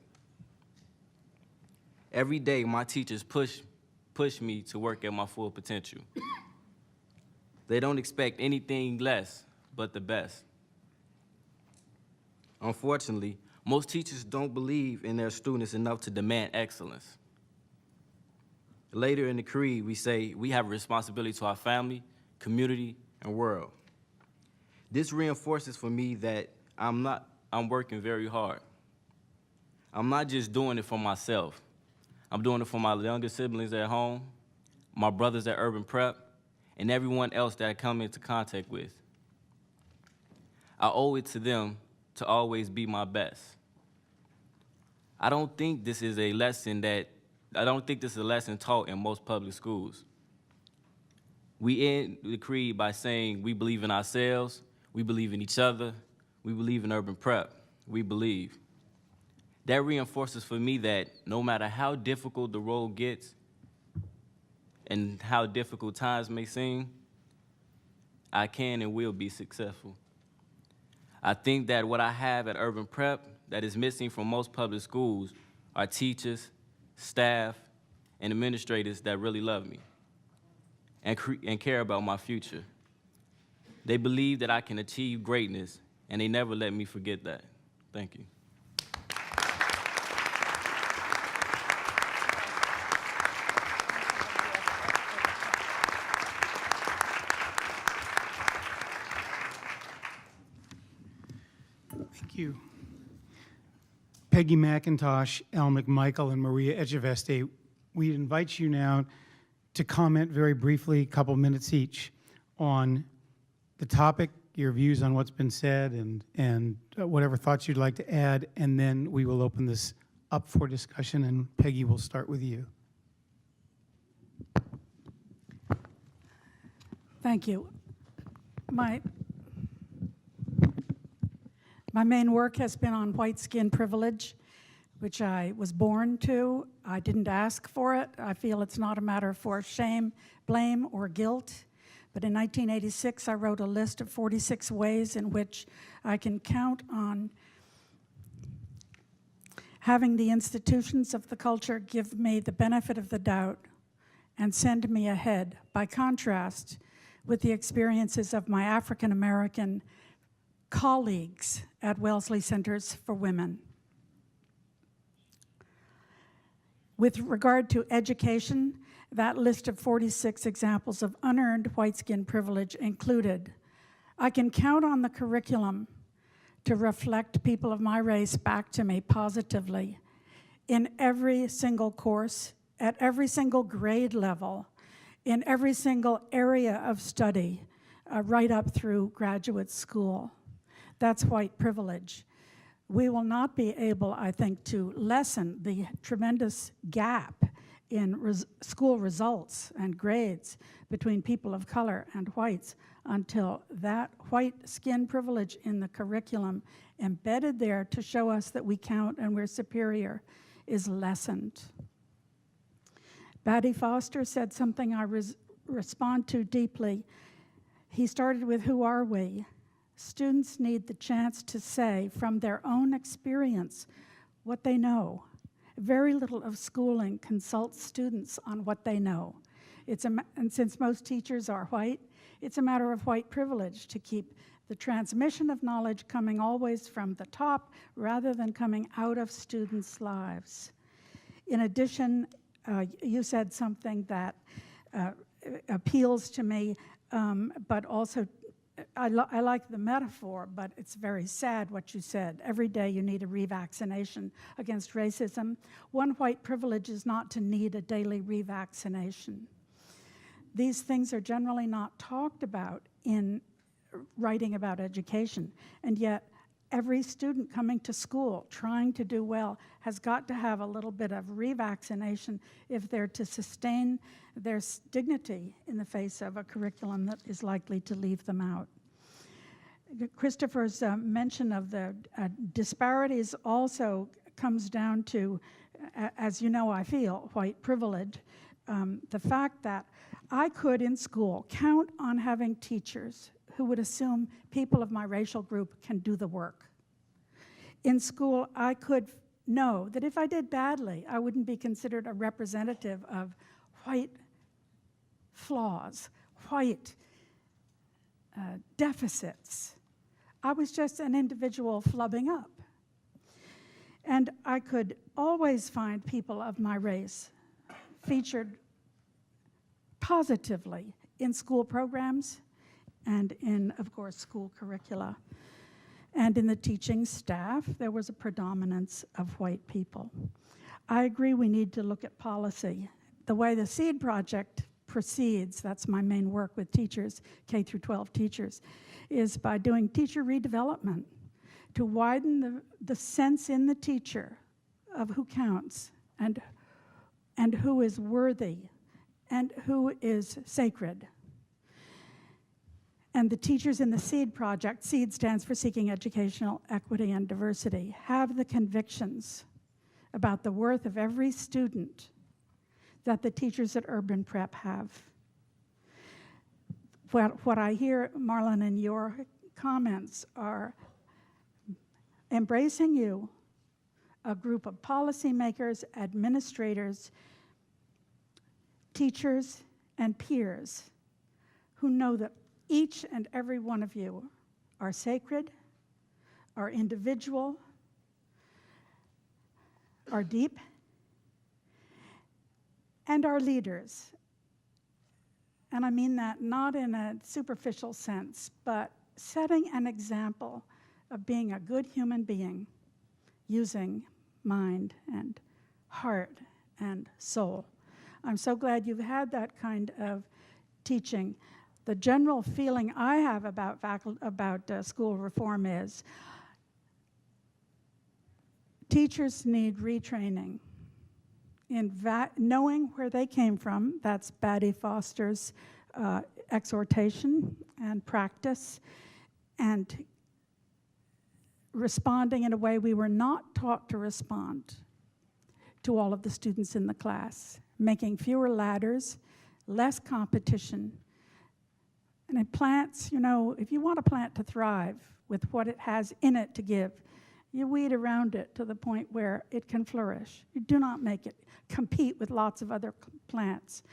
Every day, my teachers push me to work at my full potential. They don't expect anything less but the best. Unfortunately, most teachers don't believe in their students enough to demand excellence. Later in the creed, we say we have a responsibility to our family, community, and world. This reinforces for me that I'm working very hard. I'm not just doing it for myself. I'm doing it for my younger siblings at home, my brothers at Urban Prep, and everyone else that I come into contact with. I owe it to them to always be my best. I don't think this is a lesson taught in most public schools. We end the creed by saying we believe in ourselves, we believe in each other, we believe in Urban Prep, we believe. That reinforces for me that no matter how difficult the road gets and how difficult times may seem, I can and will be successful. I think that what I have at Urban Prep that is missing from most public schools are teachers, staff, and administrators that really love me and care about my future. They believe that I can achieve greatness, and they never let me forget that. Thank you. Thank you. Peggy McIntosh, Al McMichael, and Maria Echeveste, we invite you now to comment very briefly, a couple minutes each, on the topic, your views on what's been said, and whatever thoughts you'd like to add, and then we will open this up for discussion, and Peggy, will start with you. Thank you. My main work has been on white skin privilege, which I was born to. I didn't ask for it. I feel it's not a matter for shame, blame, or guilt. But in 1986, I wrote a list of 46 ways in which I can count on having the institutions of the culture give me the benefit of the doubt and send me ahead, by contrast with the experiences of my African American colleagues at Wellesley Centers for Women. With regard to education, that list of 46 examples of unearned white skin privilege included: I can count on the curriculum to reflect people of my race back to me positively in every single course, at every single grade level, in every single area of study, right up through graduate school. That's white privilege. We will not be able, I think, to lessen the tremendous gap in school results and grades between people of color and whites until that white skin privilege in the curriculum embedded there to show us that we count and we're superior is lessened. Batty Foster said something I respond to deeply. He started with, who are we? Students need the chance to say from their own experience what they know. Very little of schooling consults students on what they know. And since most teachers are white, it's a matter of white privilege to keep the transmission of knowledge coming always from the top rather than coming out of students' lives. In addition, you said something that appeals to me, but also I like the metaphor, but it's very sad what you said. Every day you need a revaccination against racism. One white privilege is not to need a daily revaccination. These things are generally not talked about in writing about education, and yet every student coming to school trying to do well has got to have a little bit of revaccination if they're to sustain their dignity in the face of a curriculum that is likely to leave them out. Christopher's mention of the disparities also comes down to, as you know, I feel, white privilege. The fact that I could, in school, count on having teachers who would assume people of my racial group can do the work. In school, I could know that if I did badly, I wouldn't be considered a representative of white flaws, white deficits. I was just an individual flubbing up. And I could always find people of my race featured positively in school programs and in, of course, school curricula. And in the teaching staff, there was a predominance of white people. I agree we need to look at policy. The way the SEED project proceeds, that's my main work with teachers, K through 12 teachers, is by doing teacher redevelopment to widen the sense in the teacher of who counts and who is worthy and who is sacred. And the teachers in the SEED project, SEED stands for Seeking Educational Equity and Diversity, have the convictions about the worth of every student that the teachers at Urban Prep have. What I hear, Marlon, in your comments are embracing you, a group of policymakers, administrators, teachers, and peers who know that each and every one of you are sacred, are individual, are deep, and are leaders. And I mean that not in a superficial sense, but setting an example of being a good human being, using mind and heart and soul. I'm so glad you've had that kind of teaching. The general feeling I have about school reform is teachers need retraining in knowing where they came from. That's Batty Foster's exhortation and practice, and responding in a way we were not taught to respond to all of the students in the class, making fewer ladders, less competition. And it plants, you know, if you want a plant to thrive with what it has in it to give, you weed around it to the point where it can flourish. You do not make it compete with lots of other plants.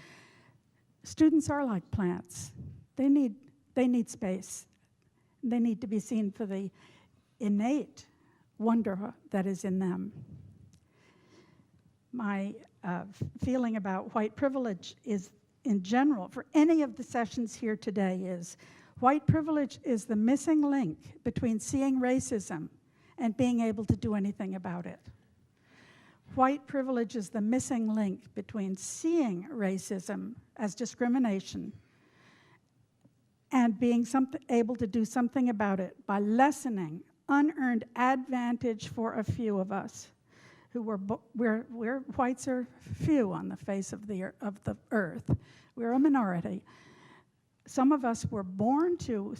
Students are like plants. They need space. They need to be seen for the innate wonder that is in them. My feeling about white privilege is, in general, for any of the sessions here today, is white privilege is the missing link between seeing racism and being able to do anything about it. White privilege is the missing link between seeing racism as discrimination and being able to do something about it by lessening unearned advantage for a few of us who we're whites are few on the face of the earth. We're a minority. Some of us were born to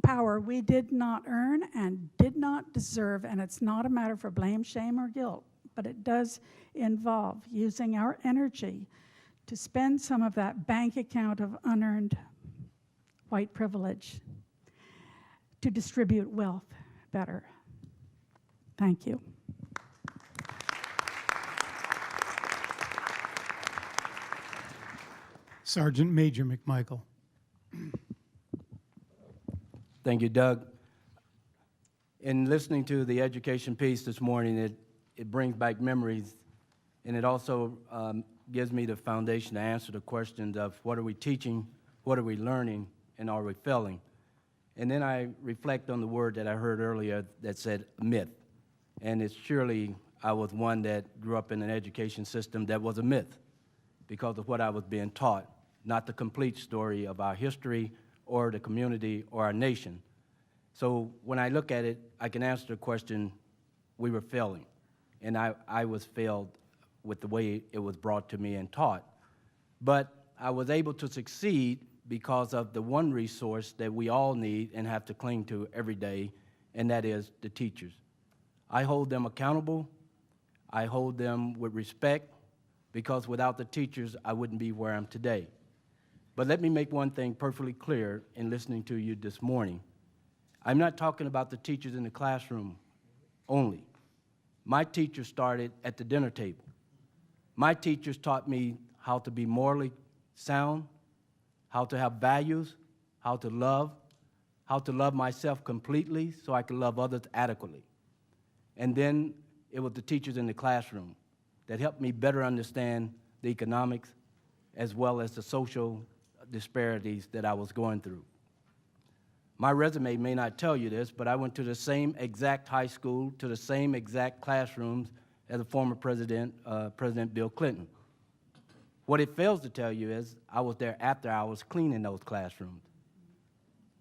power we did not earn and did not deserve, and it's not a matter for blame, shame, or guilt, but it does involve using our energy to spend some of that bank account of unearned white privilege to distribute wealth better. Thank you. Sergeant Major McMichael. Thank you, Doug. In listening to the education piece this morning, it brings back memories, and it also gives me the foundation to answer the questions of what are we teaching, what are we learning, and are we failing? And then I reflect on the word that I heard earlier that said myth. And it's surely I was one that grew up in an education system that was a myth because of what I was being taught, not the complete story of our history or the community or our nation. So when I look at it, I can answer the question, we were failing. And I was failed with the way it was brought to me and taught. But I was able to succeed because of the one resource that we all need and have to cling to every day, and that is the teachers. I hold them accountable. I hold them with respect, because without the teachers, I wouldn't be where I am today. But let me make one thing perfectly clear in listening to you this morning. I'm not talking about the teachers in the classroom only. My teachers started at the dinner table. My teachers taught me how to be morally sound, how to have values, how to love myself completely so I can love others adequately. And then it was the teachers in the classroom that helped me better understand the economics as well as the social disparities that I was going through. My resume may not tell you this, but I went to the same exact high school, to the same exact classrooms as the former president, President Bill Clinton. What it fails to tell you is I was there after hours cleaning those classrooms.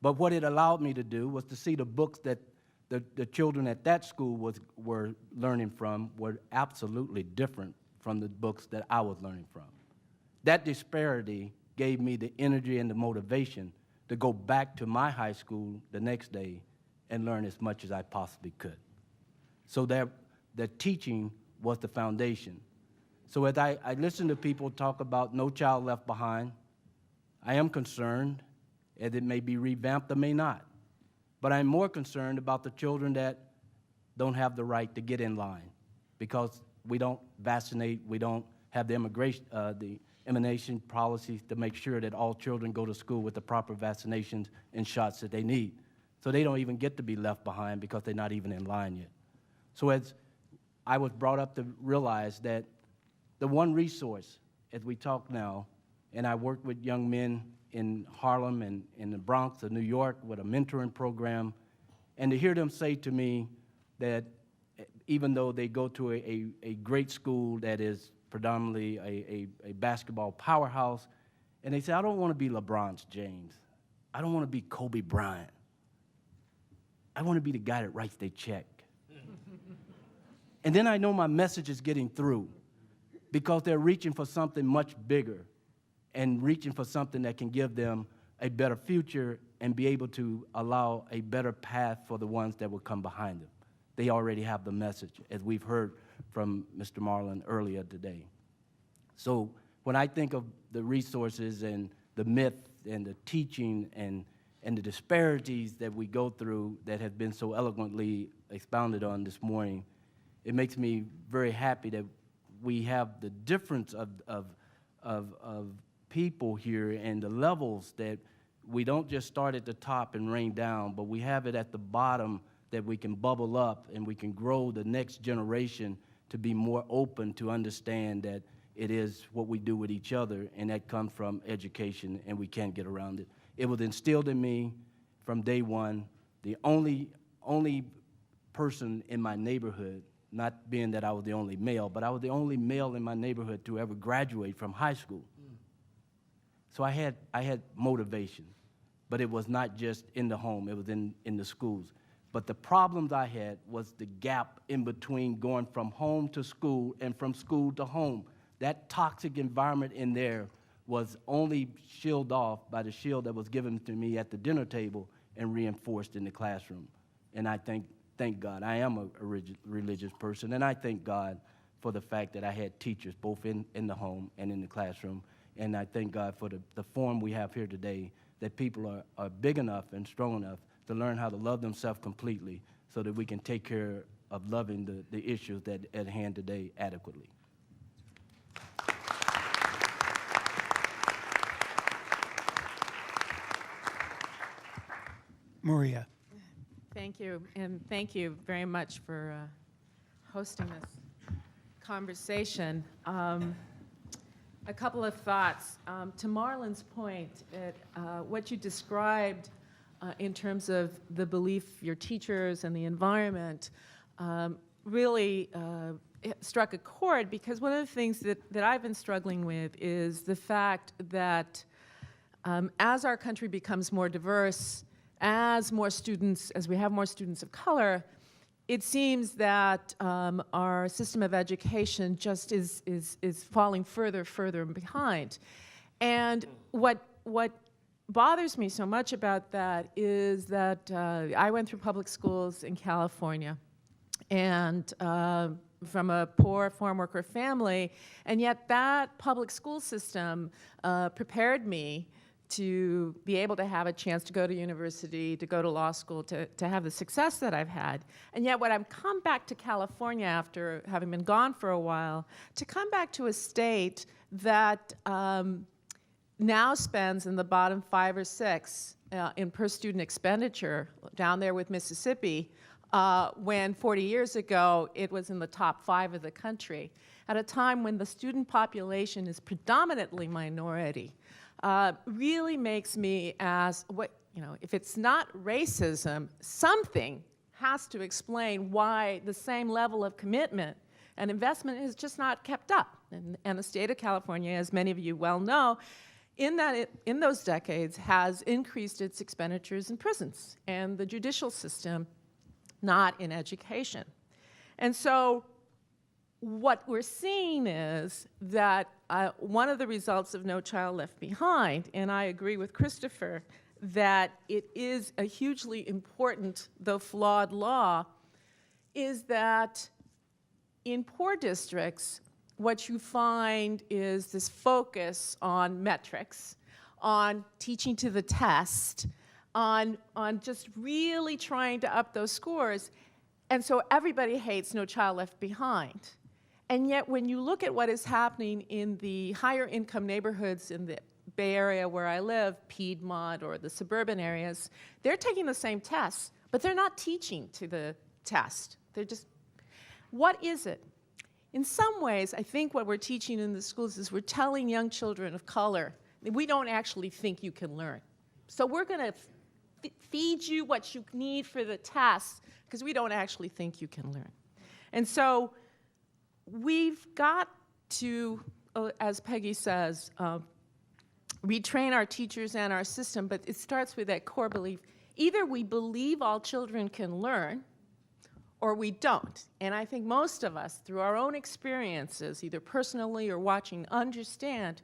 But what it allowed me to do was to see the books that the children at that school were learning from were absolutely different from the books that I was learning from. That disparity gave me the energy and the motivation to go back to my high school the next day and learn as much as I possibly could. So that the teaching was the foundation. So as I listen to people talk about No Child Left Behind, I am concerned, as it may be revamped or may not. But I'm more concerned about the children that don't have the right to get in line because we don't vaccinate, we don't have the immunization policies to make sure that all children go to school with the proper vaccinations and shots that they need. So they don't even get to be left behind because they're not even in line yet. So as I was brought up to realize that the one resource, as we talk now, and I work with young men in Harlem and in the Bronx of New York with a mentoring program, and to hear them say to me that even though they go to a great school that is predominantly a basketball powerhouse, and they say, I don't want to be LeBron James. I don't want to be Kobe Bryant. I want to be the guy that writes their check. And then I know my message is getting through because they're reaching for something much bigger and reaching for something that can give them a better future and be able to allow a better path for the ones that will come behind them. They already have the message, as we've heard from Mr. Marlin earlier today. So when I think of the resources and the myth and the teaching and the disparities that we go through that have been so eloquently expounded on this morning, it makes me very happy that we have the difference of people here and the levels that we don't just start at the top and rain down, but we have it at the bottom that we can bubble up and we can grow the next generation to be more open to understand that it is what we do with each other, and that comes from education, and we can't get around it. It was instilled in me from day one. The only person in my neighborhood, not being that I was the only male, but I was the only male in my neighborhood to ever graduate from high school. So I had motivation, but it was not just in the home, it was in the schools. But the problems I had was the gap in between going from home to school and from school to home. That toxic environment in there was only shielded off by the shield that was given to me at the dinner table and reinforced in the classroom. And I thank God. I am a religious person, and I thank God for the fact that I had teachers both in the home and in the classroom. And I thank God for the forum we have here today, that people are big enough and strong enough to learn how to love themselves completely so that we can take care of loving the issues that at hand today adequately. Maria. Thank you, and thank you very much for hosting this conversation. A couple of thoughts. To Marlon's point, what you described in terms of the belief your teachers and the environment really it struck a chord, because one of the things that I've been struggling with is the fact that as our country becomes more diverse, as we have more students of color, it seems that our system of education just is falling further behind. And what bothers me so much about that is that I went through public schools in California, and from a poor farm worker family, and yet that public school system prepared me to be able to have a chance to go to university, to go to law school, to have the success that I've had. And yet when I've come back to California after having been gone for a while, to come back to a state that now spends in the bottom 5 or 6 in per student expenditure, down there with Mississippi, when 40 years ago it was in the top 5 of the country, at a time when the student population is predominantly minority, really makes me ask, if it's not racism, something has to explain why the same level of commitment and investment is just not kept up. And the state of California, as many of you well know, in those decades has increased its expenditures in prisons and the judicial system, not in education. And so what we're seeing is that one of the results of No Child Left Behind, and I agree with Christopher, that it is a hugely important, though flawed law, is that in poor districts, what you find is this focus on metrics, on teaching to the test, on just really trying to up those scores. And so everybody hates No Child Left Behind. And yet when you look at what is happening in the higher income neighborhoods in the Bay Area where I live, Piedmont or the suburban areas, they're taking the same tests, but they're not teaching to the test. They're just, what is it? In some ways, I think what we're teaching in the schools is we're telling young children of color that we don't actually think you can learn. So we're going to feed you what you need for the test because we don't actually think you can learn. And so we've got to, as Peggy says, retrain our teachers and our system, but it starts with that core belief. Either we believe all children can learn, or we don't. And I think most of us, through our own experiences, either personally or watching, understand,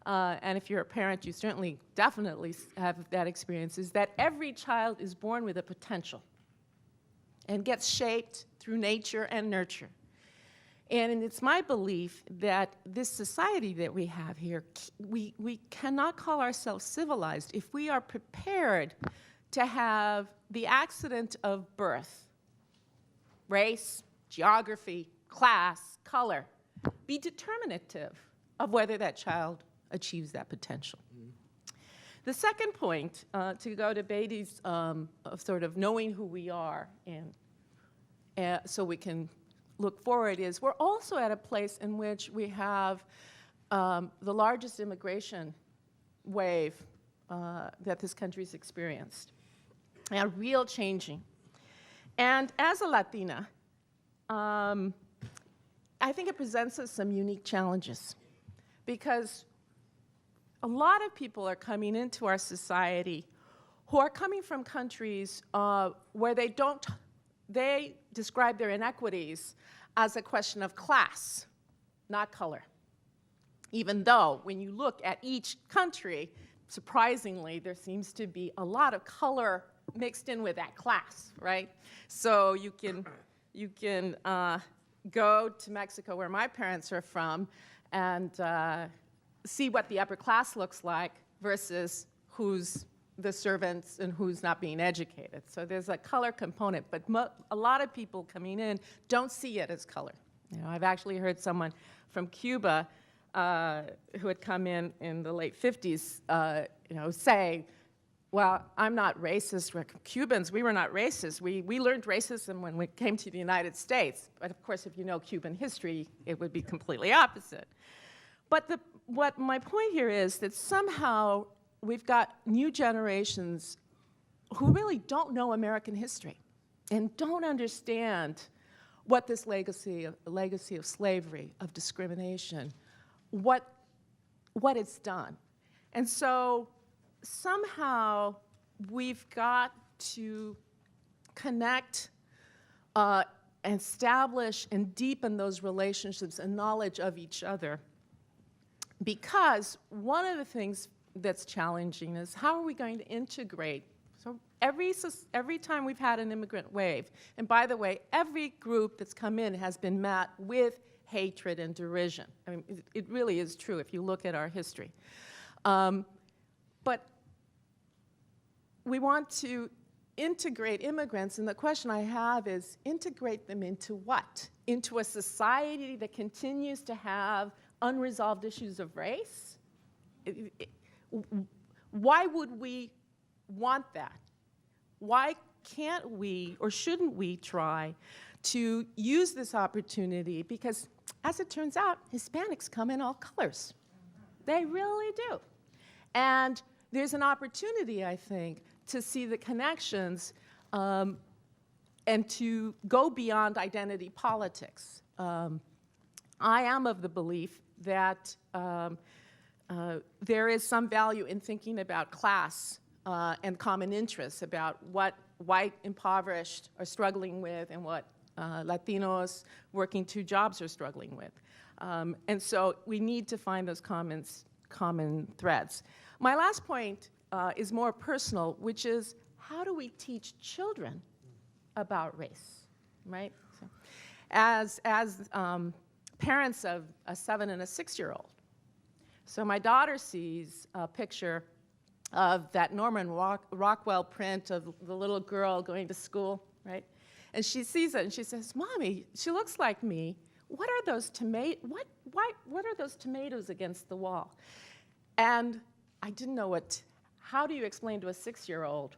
and if you're a parent, you certainly, definitely have that experience, is that every child is born with a potential and gets shaped through nature and nurture. And it's my belief that this society that we have here, we cannot call ourselves civilized if we are prepared to have the accident of birth, race, geography, class, color, be determinative of whether that child achieves that potential. The second point, to go to Beatty's of sort of knowing who we are and so we can look forward, is we're also at a place in which we have the largest immigration wave that this country's experienced, and real changing. And as a Latina, I think it presents us some unique challenges, because a lot of people are coming into our society who are coming from countries where they describe their inequities as a question of class, not color. Even though when you look at each country, surprisingly, there seems to be a lot of color mixed in with that class, right? So you can go to Mexico, where my parents are from, and see what the upper class looks like versus who's the servants and who's not being educated. So there's a color component, but a lot of people coming in don't see it as color. I've actually heard someone from Cuba who had come in the late 50s, say, well, I'm not racist. We're Cubans, we were not racist. We learned racism when we came to the United States. But of course, if you know Cuban history, it would be completely opposite. But what my point here is that somehow we've got new generations who really don't know American history and don't understand what this legacy of slavery, of discrimination, what it's done. And so somehow we've got to connect and establish and deepen those relationships and knowledge of each other. Because one of the things that's challenging is how are we going to integrate? So every time we've had an immigrant wave, and by the way, every group that's come in has been met with hatred and derision. I mean, it really is true if you look at our history. But we want to integrate immigrants, and the question I have is, integrate them into what? Into a society that continues to have unresolved issues of race? Why would we want that? Why can't we, or shouldn't we try to use this opportunity? Because as it turns out, Hispanics come in all colors. They really do. And there's an opportunity, I think, to see the connections and to go beyond identity politics. I am of the belief that there is some value in thinking about class and common interests, about what white impoverished are struggling with and what Latinos working 2 jobs are struggling with. And so we need to find those common threads. My last point is more personal, which is how do we teach children about race, right? So, as parents of a 7- and a 6-year-old. So my daughter sees a picture of that Norman Rockwell print of the little girl going to school, right? And she sees it and she says, "Mommy, she looks like me. What are those what are those tomatoes against the wall?" And I didn't know how do you explain to a 6-year-old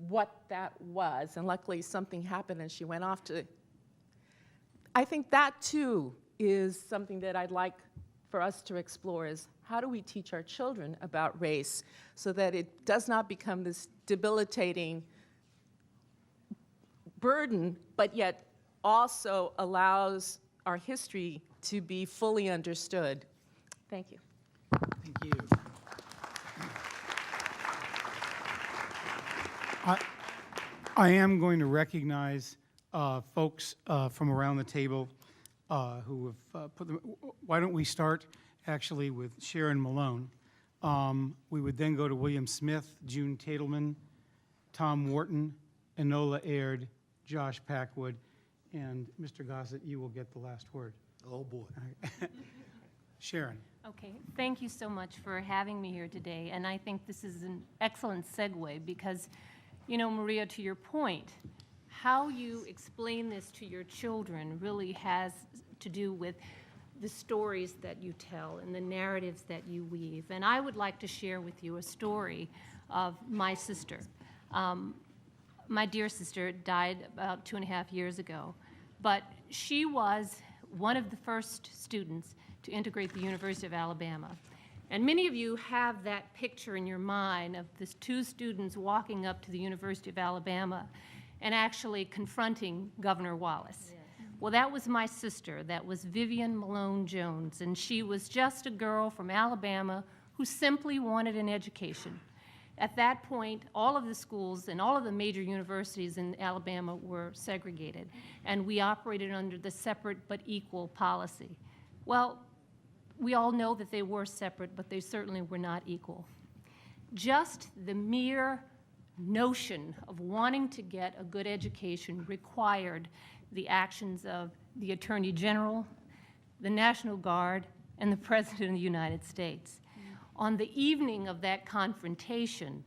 what that was? And luckily something happened and she went off to. I think that too is something that I'd like for us to explore, is how do we teach our children about race so that it does not become this debilitating burden, but yet also allows our history to be fully understood. Thank you. Thank you. I am going to recognize folks from around the table who have put them. Why don't we start actually with Sharon Malone? We would then go to William Smith, June Tatelman, Tom Wharton, Enola Aird, Josh Packwood, and Mr. Gossett, you will get the last word. Oh, boy. Sharon. Okay, thank you so much for having me here today, and I think this is an excellent segue because, you know, Maria, to your point, how you explain this to your children really has to do with the stories that you tell and the narratives that you weave. And I would like to share with you a story of my sister. My dear sister died about 2.5 years ago, but she was one of the first students to integrate the University of Alabama. And many of you have that picture in your mind of these 2 students walking up to the University of Alabama and actually confronting Governor Wallace. Yeah. Well, that was my sister. That was Vivian Malone Jones, and she was just a girl from Alabama who simply wanted an education. At that point, all of the schools and all of the major universities in Alabama were segregated, and we operated under the separate but equal policy. Well, we all know that they were separate, but they certainly were not equal. Just the mere notion of wanting to get a good education required the actions of the Attorney General, the National Guard, and the President of the United States. On the evening of that confrontation,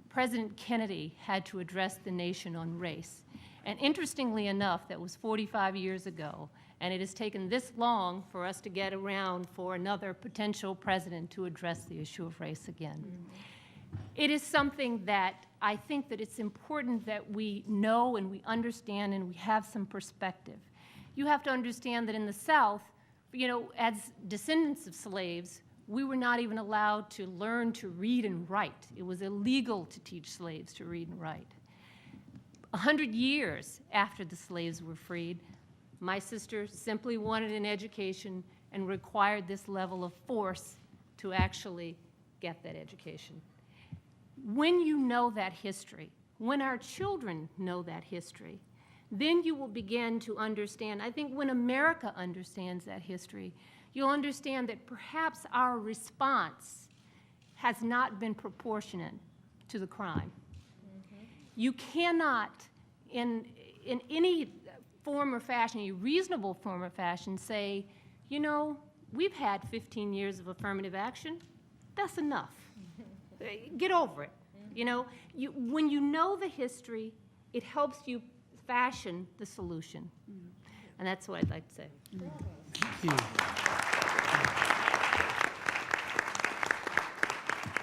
President Kennedy had to address the nation on race. And interestingly enough, that was 45 years ago, and it has taken this long for us to get around for another potential president to address the issue of race again. It is something that I think that it's important that we know and we understand and we have some perspective. You have to understand that in the South, you know, as descendants of slaves, we were not even allowed to learn to read and write. It was illegal to teach slaves to read and write. 100 years after the slaves were freed, my sister simply wanted an education and required this level of force to actually get that education. When you know that history, when our children know that history, then you will begin to understand. I think when America understands that history, you'll understand that perhaps our response has not been proportionate to the crime. You cannot, in any form or fashion, a reasonable form or fashion, say, you know, we've had 15 years of affirmative action. That's enough. Get over it. You know, when you know the history, it helps you fashion the solution. And that's what I'd like to say. Thank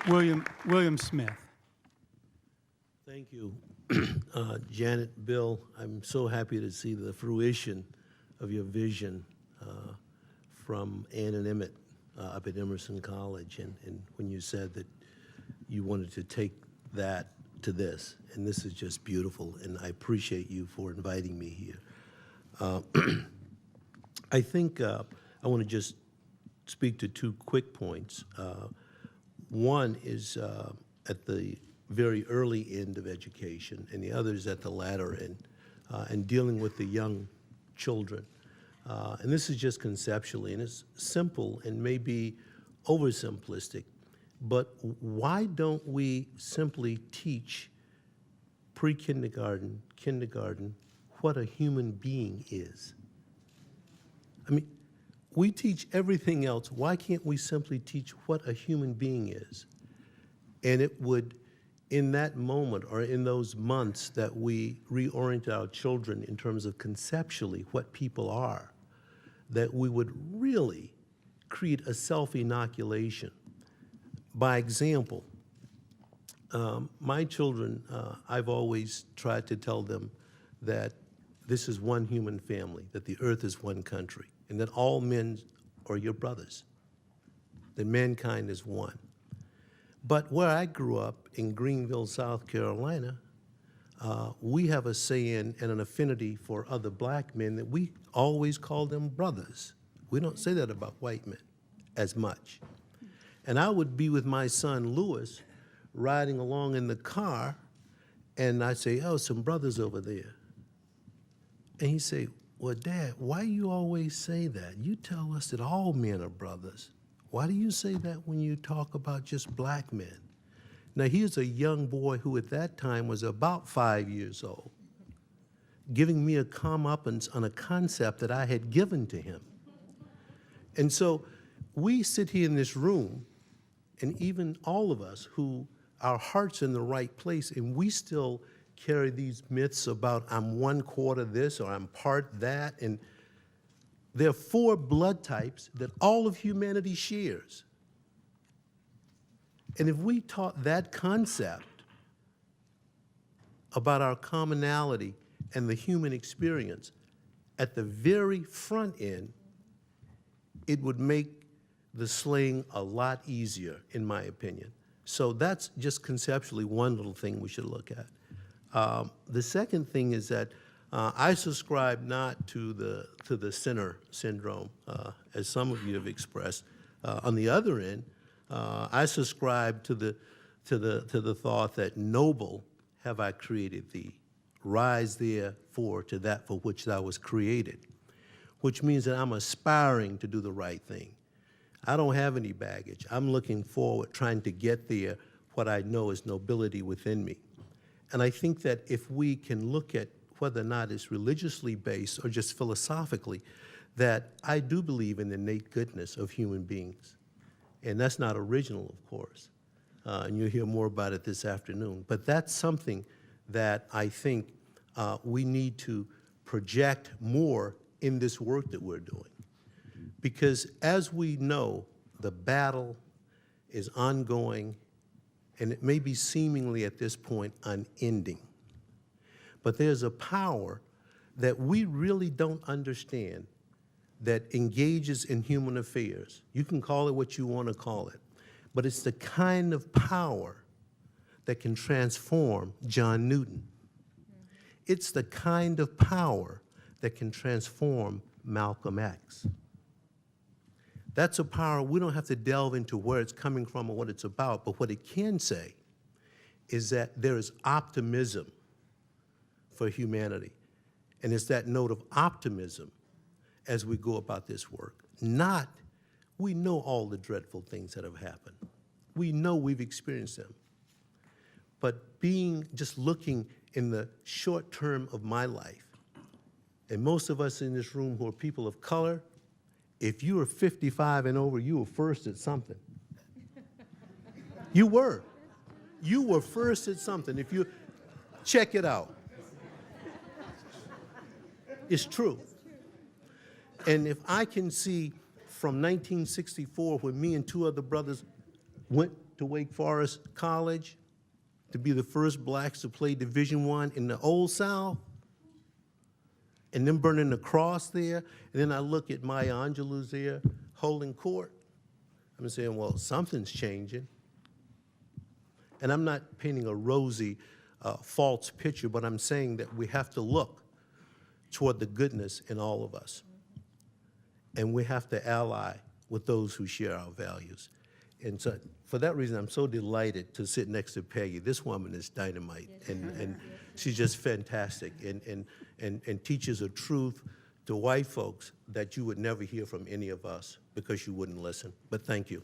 you. William Smith. Thank you. Janet, Bill, I'm so happy to see the fruition of your vision from Ann and Emmett up at Emerson College, and when you said that you wanted to take that to this, and this is just beautiful, and I appreciate you for inviting me here. I think I want to just speak to two quick points. One is at the very early end of education, and the other is at the latter end, and dealing with the young children. And this is just conceptually, and it's simple and maybe oversimplistic, but why don't we simply teach pre-kindergarten, kindergarten, what a human being is? I mean, we teach everything else. Why can't we simply teach what a human being is? And it would, in that moment or in those months that we reorient our children in terms of conceptually what people are, that we would really create a self-inoculation. By example, my children, I've always tried to tell them that this is one human family, that the earth is one country, and that all men are your brothers, that mankind is one. But where I grew up in Greenville, South Carolina, we have a saying and an affinity for other black men that we always call them brothers. We don't say that about white men as much. And I would be with my son, Lewis, riding along in the car, and I'd say, oh, some brothers over there. And he'd say, well, Dad, why you always say that? You tell us that all men are brothers. Why do you say that when you talk about just black men? Now, here's a young boy who at that time was about 5 years old, giving me a comeuppance on a concept that I had given to him. And so we sit here in this room, and even all of us who our heart's in the right place, and we still carry these myths about I'm 1/4 this or I'm part that, and there are 4 blood types that all of humanity shares. And if we taught that concept about our commonality and the human experience at the very front end, it would make the slaying a lot easier, in my opinion. So that's just conceptually one little thing we should look at. The second thing is that I subscribe not to the sinner syndrome, as some of you have expressed. On the other end, I subscribe to the thought that noble have I created thee, rise therefore to that for which thou was created, which means that I'm aspiring to do the right thing. I don't have any baggage. I'm looking forward, trying to get there, what I know is nobility within me. And I think that if we can look at whether or not it's religiously based or just philosophically, that I do believe in the innate goodness of human beings. And that's not original, of course. And you'll hear more about it this afternoon. But that's something that I think we need to project more in this work that we're doing. Because as we know, the battle is ongoing, and it may be seemingly at this point unending. But there's a power that we really don't understand that engages in human affairs. You can call it what you want to call it, but it's the kind of power that can transform John Newton. It's the kind of power that can transform Malcolm X. That's a power we don't have to delve into where it's coming from or what it's about, but what it can say is that there is optimism for humanity. And it's that note of optimism as we go about this work. Not, we know all the dreadful things that have happened. We know we've experienced them. But just looking in the short term of my life, and most of us in this room who are people of color, if you were 55 and over, you were first at something. You were. You were first at something. If you check it out. It's true. And if I can see from 1964, when me and two other brothers went to Wake Forest College to be the first blacks to play Division I in the Old South, and then burning the cross there, and then I look at Maya Angelou's there holding court, I'm saying, well, something's changing. And I'm not painting a rosy, false picture, but I'm saying that we have to look toward the goodness in all of us. And we have to ally with those who share our values. And so for that reason, I'm so delighted to sit next to Peggy. This woman is dynamite, and she's just fantastic, and teaches a truth to white folks that you would never hear from any of us because you wouldn't listen. But thank you.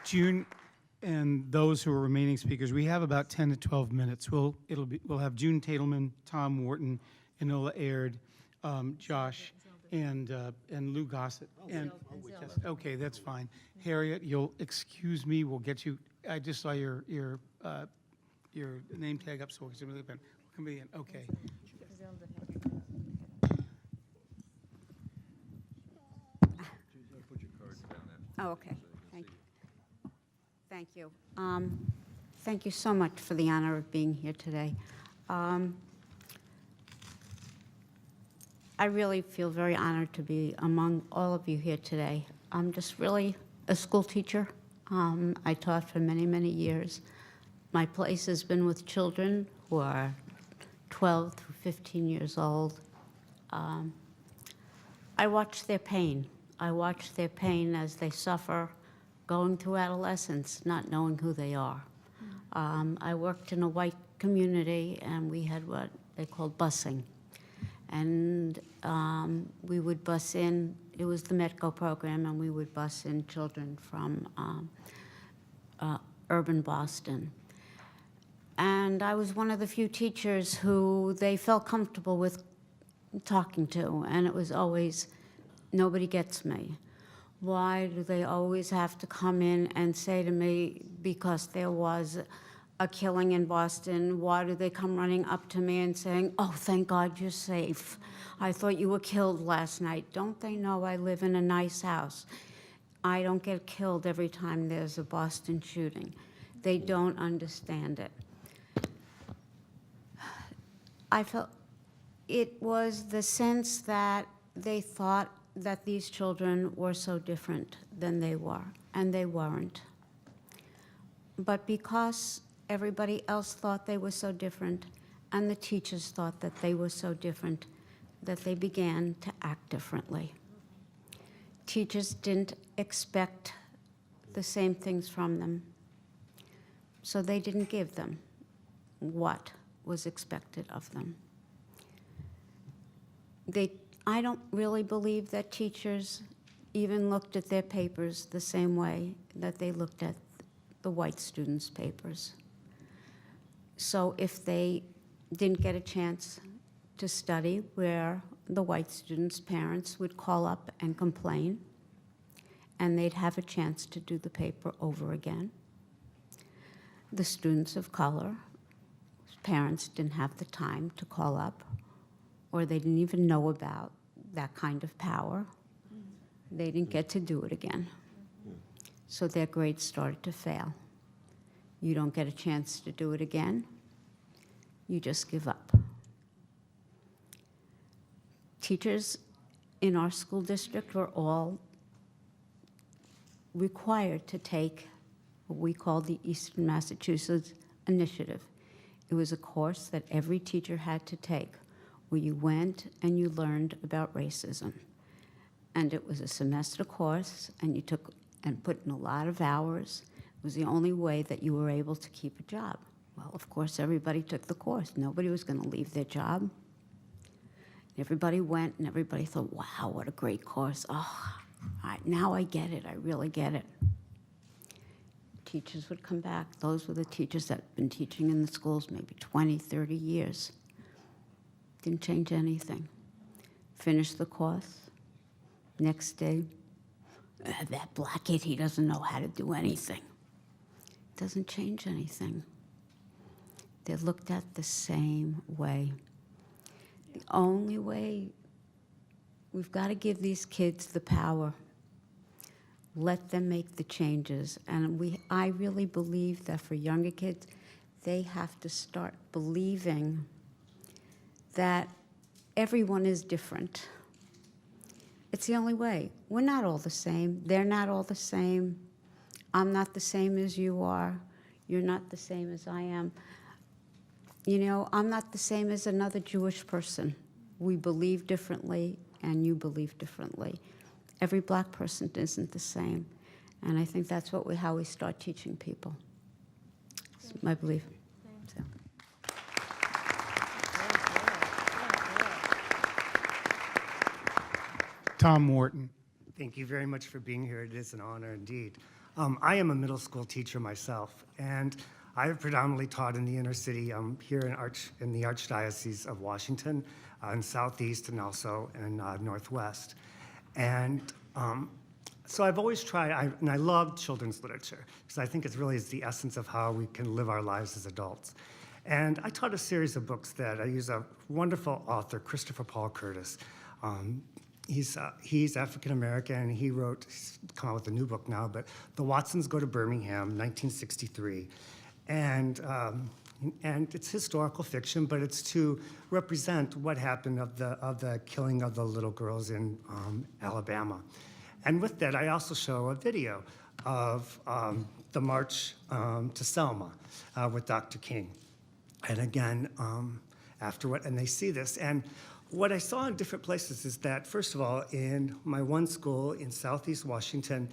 June, and those who are remaining speakers, we have about 10 to 12 minutes. We'll have June Tatelman, Tom Wharton, Enola Aird, Josh, and Lou Gossett. And yes, okay, that's fine. Harriet, you'll excuse me. We'll get you. I just saw your name tag up, so we'll come in. Okay. Oh, okay. Thank you. Thank you so much for the honor of being here today. I really feel very honored to be among all of you here today. I'm just really a school teacher. I taught for many, many years. My place has been with children who are 12 through 15 years old. I watch their pain. I watch their pain as they suffer going through adolescence, not knowing who they are. I worked in a white community, and we had what they called busing. And we would bus in, it was the METCO program, and we would bus in children from urban Boston. And I was one of the few teachers who they felt comfortable with talking to, and it was always, nobody gets me. Why do they always have to come in and say to me, because there was a killing in Boston, why do they come running up to me and saying, oh, thank God you're safe. I thought you were killed last night. Don't they know I live in a nice house? I don't get killed every time there's a Boston shooting. They don't understand it. I felt it was the sense that they thought that these children were so different than they were, and they weren't. But because everybody else thought they were so different, and the teachers thought that they were so different, that they began to act differently. Teachers didn't expect the same things from them, so they didn't give them what was expected of them. I don't really believe that teachers even looked at their papers the same way that they looked at the white students' papers. So if they didn't get a chance to study, where the white students' parents would call up and complain, and they'd have a chance to do the paper over again. The students of color, parents didn't have the time to call up, or they didn't even know about that kind of power. They didn't get to do it again. So their grades started to fail. You don't get a chance to do it again. you just give up. Teachers in our school district were all required to take what we call the Eastern Massachusetts Initiative. It was a course that every teacher had to take, where you went and you learned about racism. And it was a semester course, and you took and put in a lot of hours. It was the only way that you were able to keep a job. Well, of course, everybody took the course. Nobody was going to leave their job. Everybody went, and everybody thought, wow, what a great course. Oh, now I get it. I really get it. Teachers would come back. Those were the teachers that had been teaching in the schools maybe 20, 30 years. Didn't change anything. Finished the course. Next day, that black kid, he doesn't know how to do anything. Doesn't change anything. They're looked at the same way. The only way, we've got to give these kids the power. Let them make the changes. And I really believe that for younger kids, they have to start believing that everyone is different. It's the only way. We're not all the same. They're not all the same. I'm not the same as you are. You're not the same as I am. You know, I'm not the same as another Jewish person. We believe differently, and you believe differently. Every black person isn't the same. And I think that's how we start teaching people. It's my belief. So. Tom Morton. Thank you very much for being here. It is an honor indeed. I am a middle school teacher myself, and I have predominantly taught in the inner city here in the Archdiocese of Washington, in Southeast and also in Northwest. And so I've always tried, and I love children's literature, because I think it really is the essence of how we can live our lives as adults. And I taught a series of books that I use a wonderful author, Christopher Paul Curtis. He's African-American, and he's come out with a new book now, but The Watsons Go to Birmingham, 1963. And it's historical fiction, but it's to represent what happened of the killing of the little girls in Alabama. And with that, I also show a video of the march to Selma with Dr. King. And again, afterward, and they see this. And what I saw in different places is that, first of all, in my one school in Southeast Washington,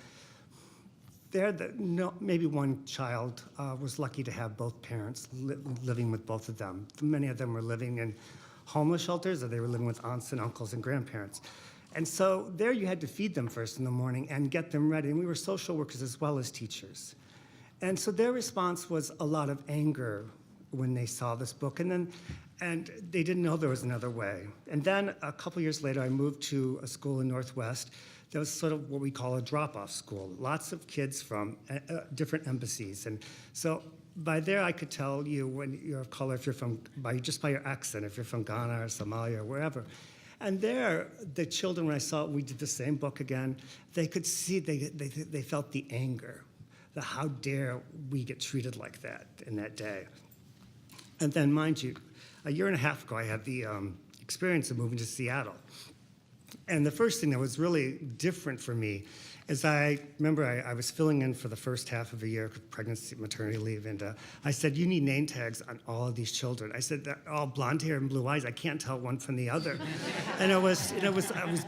maybe one child was lucky to have both parents living with both of them. Many of them were living in homeless shelters, or they were living with aunts and uncles and grandparents. And so there you had to feed them first in the morning and get them ready. And we were social workers as well as teachers. And so their response was a lot of anger when they saw this book. And they didn't know there was another way. And then a couple years later, I moved to a school in Northwest that was sort of what we call a drop-off school. Lots of kids from different embassies. And so by there, I could tell you when you're of color, if you're just by your accent, if you're from Ghana or Somalia or wherever. And there, the children, when I saw it, we did the same book again, they could see, they felt the anger, the how dare we get treated like that in that day. And then, mind you, a year and a half ago, I had the experience of moving to Seattle. And the first thing that was really different for me is I was filling in for the first half of a year of pregnancy, maternity leave, and I said, you need name tags on all of these children. I said, they're all blonde hair and blue eyes. I can't tell one from the other. And I was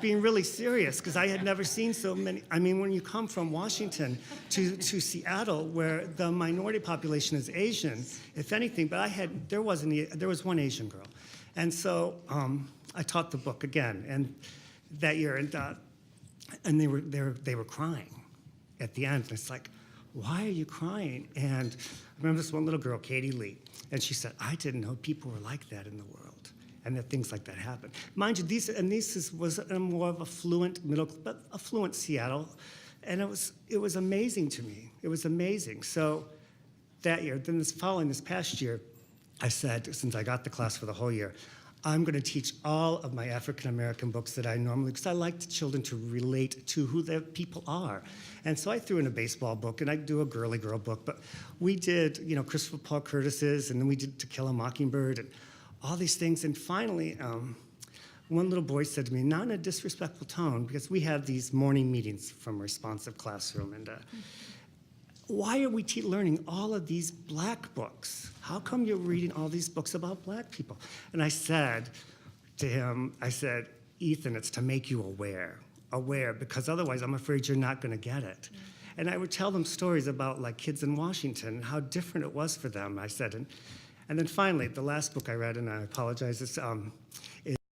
being really serious, because I had never seen so many. I mean, when you come from Washington to Seattle, where the minority population is Asian, if anything, but there was one Asian girl. And so I taught the book again, and that year, and they were crying at the end. And it's like, why are you crying? And I remember this one little girl, Katie Lee, and she said, I didn't know people were like that in the world, and that things like that happen. Mind you, this was more of affluent Seattle, and it was amazing to me. It was amazing. So that year, then this past year, I said, since I got the class for the whole year, I'm going to teach all of my African American books that I normally, because I like the children to relate to who their people are. And so I threw in a baseball book, and I do a girly girl book, but we did, Christopher Paul Curtis's, and then we did To Kill a Mockingbird, and all these things. And finally, one little boy said to me, not in a disrespectful tone, because we have these morning meetings from Responsive Classroom, and why are we learning all of these black books? How come you're reading all these books about black people? And I said to him, Ethan, it's to make you aware, because otherwise I'm afraid you're not going to get it. And I would tell them stories about like kids in Washington and how different it was for them, I said. And then finally, the last book I read, and I apologize, it's